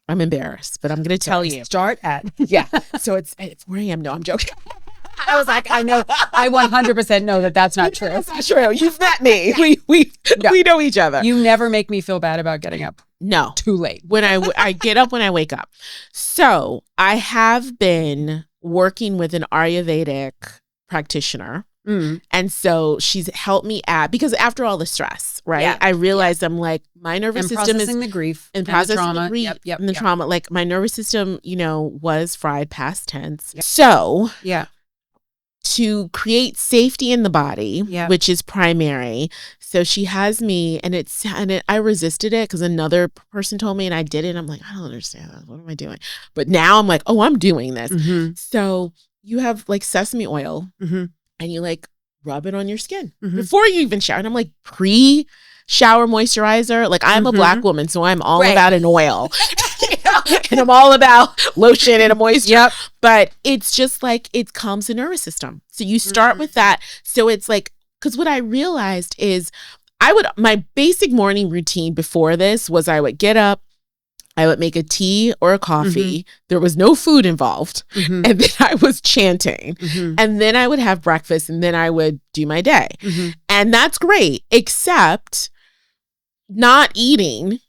I'm embarrassed, but I'm going to tell you. Start at. So it's at 4 a.m. No, I'm joking. I was like, I know. I 100% know that that's not true. That's not true. You've met me. We know each other. You never make me feel bad about getting up. No. Too late. When I get up when I wake up. So I have been working with an Ayurvedic practitioner. And so she's helped me because after all the stress, right? I realized I'm like, my nervous system is processing the grief and processing the trauma. The grief and the trauma. Like my nervous system, was fried past tense. So to create safety in the body, which is primary. So she has me, and I resisted it because another person told me, and I did it. I'm like, I don't understand that. What am I doing? But now I'm like, oh, I'm doing this. So you have like sesame oil, and you like rub it on your skin before you even shower. And I'm like, pre-shower moisturizer. Like I'm a Black woman, so I'm all about an oil. And I'm all about lotion and a moisture. But it's just like, it calms the nervous system. So you start with that. So it's like, because what I realized is my basic morning routine before this was I would get up, I would make a tea or a coffee. There was no food involved. And then I was chanting. And then I would have breakfast, and then I would do my day. And that's great, except not eating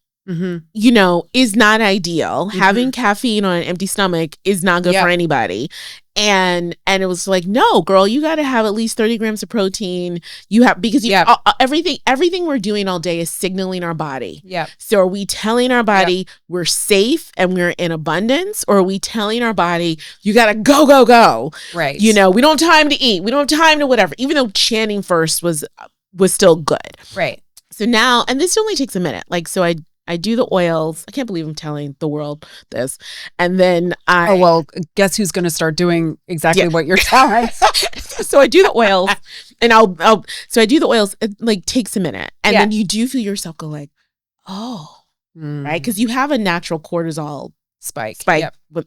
is not ideal. Having caffeine on an empty stomach is not good for anybody. And it was like, no, girl, you got to have at least 30 grams of protein. Because everything we're doing all day is signaling our body. So are we telling our body we're safe and we're in abundance, or are we telling our body you got to go, go, go? Right. We don't have time to eat. We don't have time to whatever. Even though chanting first was still good. Right. So now, and this only takes a minute. Like, so I do the oils. I can't believe I'm telling the world this. And then guess who's going to start doing exactly what you're telling? So I do the oils, and so I do the oils. It like takes a minute, and then you do feel yourself go like, oh, right, because you have a natural cortisol spike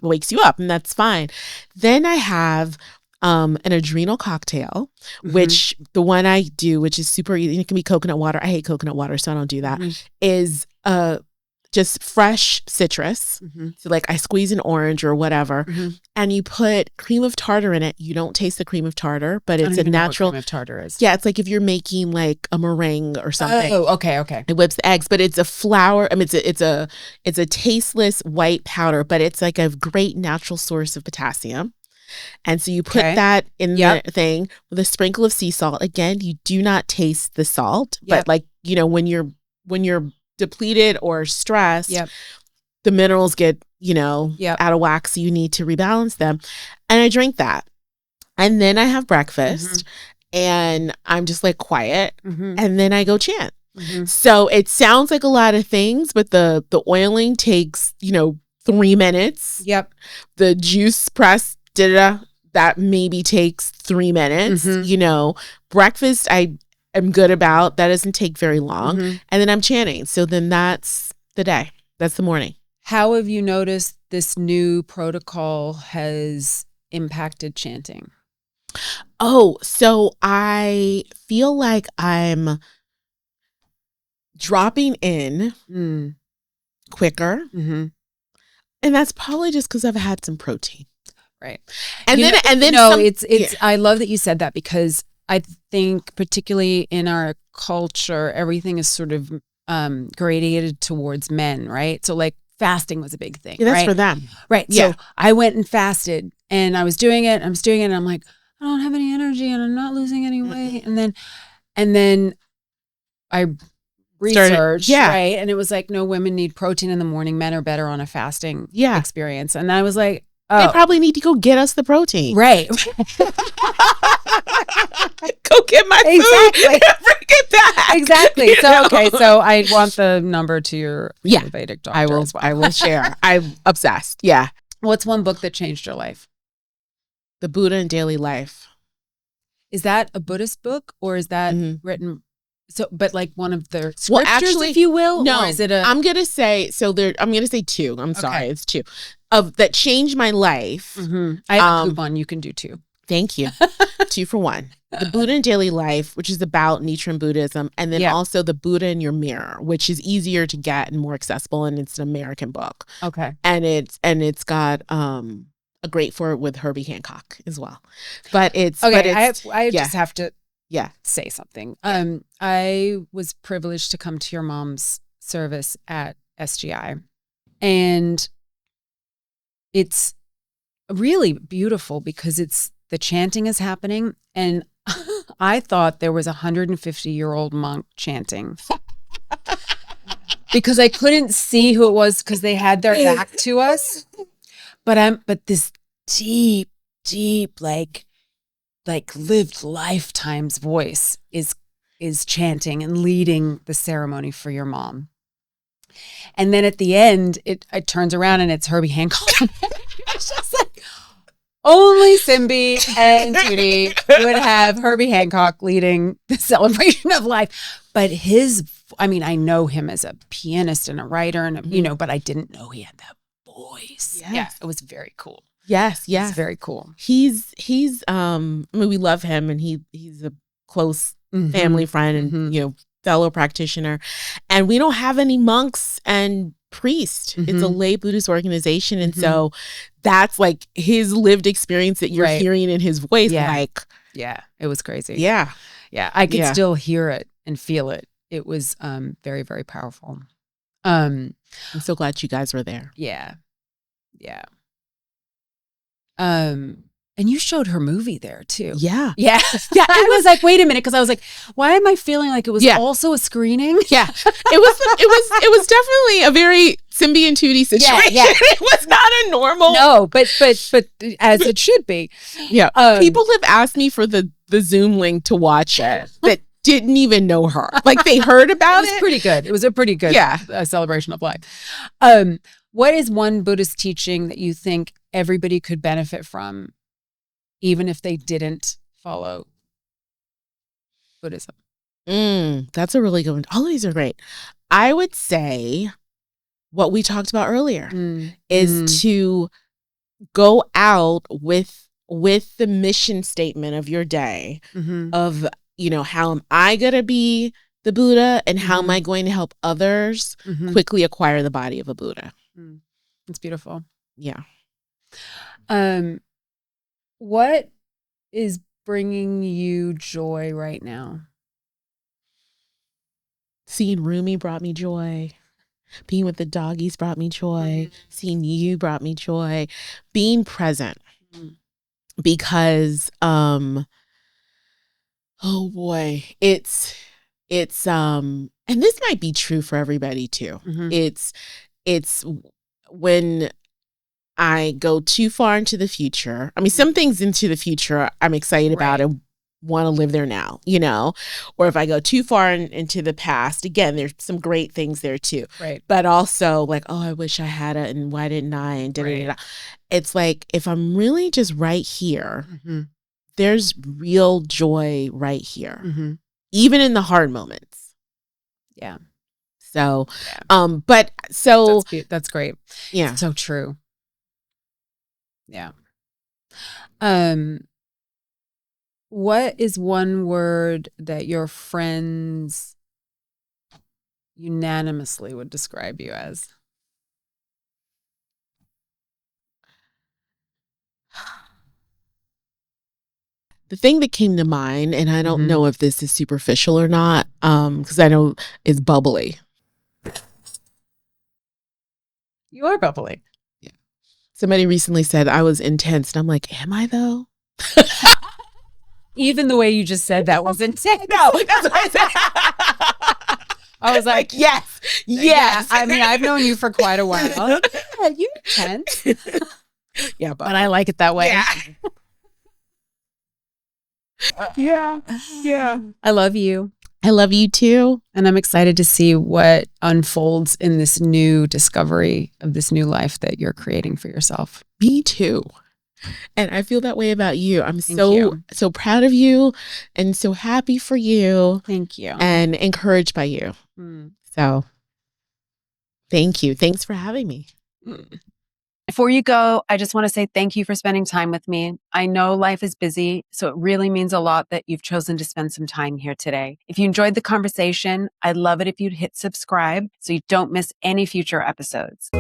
wakes you up, and that's fine. Then I have an adrenal cocktail, which the one I do, which is super easy. It can be coconut water. I hate coconut water, so I don't do that. Is just fresh citrus. So like I squeeze an orange or whatever, and you put cream of tartar in it. You don't taste the cream of tartar, but it's a natural. Cream of tartar is. Yeah, it's like if you're making like a meringue or something. Oh, okay. It whips the eggs, but it's a flour. I mean, it's a tasteless white powder, but it's like a great natural source of potassium. And so you put that in the thing with a sprinkle of sea salt. Again, you do not taste the salt, but like, when you're depleted or stressed, the minerals get, out of whack. So you need to rebalance them. And I drink that. And then I have breakfast and I'm just like quiet. And then I go chant. So it sounds like a lot of things, but the oiling takes, 3 minutes. The juice press that maybe takes 3 minutes. Breakfast I am good about. That doesn't take very long. And then I'm chanting. So then that's the day. That's the morning. How have you noticed this new protocol has impacted chanting? Oh, so I feel like I'm dropping in quicker. And that's probably just because I've had some protein. Right. And then I love that you said that, because I think particularly in our culture, everything is sort of gradated towards men, right? So like fasting was a big thing. Yeah, that's right? for them. Right. Yeah. So I went and fasted, and I was doing it, and I'm like, I don't have any energy and I'm not losing any weight. And then I researched, right? And it was like, no, women need protein in the morning. Men are better on a fasting experience. And I was like, oh. They probably need to go get us the protein. Right. Go get my food. Bring it back. Exactly. So, okay. So I want the number to your Ayurvedic doctor as well. I will share. I'm obsessed. Yeah. What's one book that changed your life? The Buddha in Daily Life. Is that a Buddhist book, or is that written? So, but like one of the scriptures, if you will? No, or is it a? I'm going to say, I'm going to say two. I'm sorry. It's two that changed my life. I have a coupon. You can do two. Thank you. 2 for 1. The Buddha in Daily Life, which is about Nichiren Buddhism, and then also The Buddha in Your Mirror, which is easier to get and more accessible, and it's an American book. Okay. And it's got a great for it with Herbie Hancock as well. But it's okay. I just have to say something. I was privileged to come to your mom's service at SGI, and it's really beautiful because the chanting is happening, and I thought there was a 150-year-old monk chanting because I couldn't see who it was because they had their back to us. But this deep, like lived lifetimes voice is chanting and leading the ceremony for your mom. And then at the end, it turns around and it's Herbie Hancock. It's just like, only Simbi and Judy would have Herbie Hancock leading the celebration of life. But I know him as a pianist and a writer, and but I didn't know he had that voice. Yes. Yeah, it was very cool. Yes, it's very cool. He's we love him, and he's a close family friend and fellow practitioner. And we don't have any monks and priests. It's a lay Buddhist organization, and so that's like his lived experience that you're hearing in his voice. It was crazy. Yeah, I could still hear it and feel it. It was very, very powerful. I'm so glad you guys were there. Yeah. And you showed her movie there too. Yeah. I was like, wait a minute, because I was like, why am I feeling like it was also a screening? Yeah, it was definitely a very Simbi and Tootie situation. Yeah. It was not a normal. No, but as it should be. Yeah. People have asked me for the Zoom link to watch it that didn't even know her. Like, they heard about it. It was pretty good. It was a pretty good celebration of life. What is one Buddhist teaching that you think everybody could benefit from, even if they didn't follow Buddhism? That's a really good one. All of these are great. I would say what we talked about earlier is to go out with the mission statement of your day of, how am I going to be the Buddha, and how am I going to help others quickly acquire the body of a Buddha? It's beautiful. Yeah. What is bringing you joy right now? Seeing Rumi brought me joy. Being with the doggies brought me joy. Seeing you brought me joy. Being present. Because, oh boy, it's, and this might be true for everybody too. It's when I go too far into the future. I mean, some things into the future I'm excited about and want to live there now, or if I go too far into the past, again, there's some great things there too. Right. But also like, oh, I wish I had it, and why didn't I? And da-da-da-da. It's like, if I'm really just right here, there's real joy right here, even in the hard moments. Yeah. So, but so that's great. Yeah. It's so true. Yeah. What is one word that your friends unanimously would describe you as? the thing that came to mind, and I don't know if this is superficial or not, because I know it's bubbly. You are bubbly. Yeah. Somebody recently said I was intense, and I'm like, am I though? Even the way you just said that was intense. No, that's what I said. I was like, yes. Yeah, I mean, I've known you for quite a while. Yeah, you're intense. Yeah, but I like it that way. Yeah. Yeah. I love you. I love you too. And I'm excited to see what unfolds in this new discovery of this new life that you're creating for yourself. Me too. And I feel that way about you. I'm so proud of you and so happy for you. Thank you. And encouraged by you. So thank you. Thanks for having me. Before you go, I just want to say thank you for spending time with me. I know life is busy, so it really means a lot that you've chosen to spend some time here today. If you enjoyed the conversation, I'd love it if you'd hit subscribe so you don't miss any future episodes.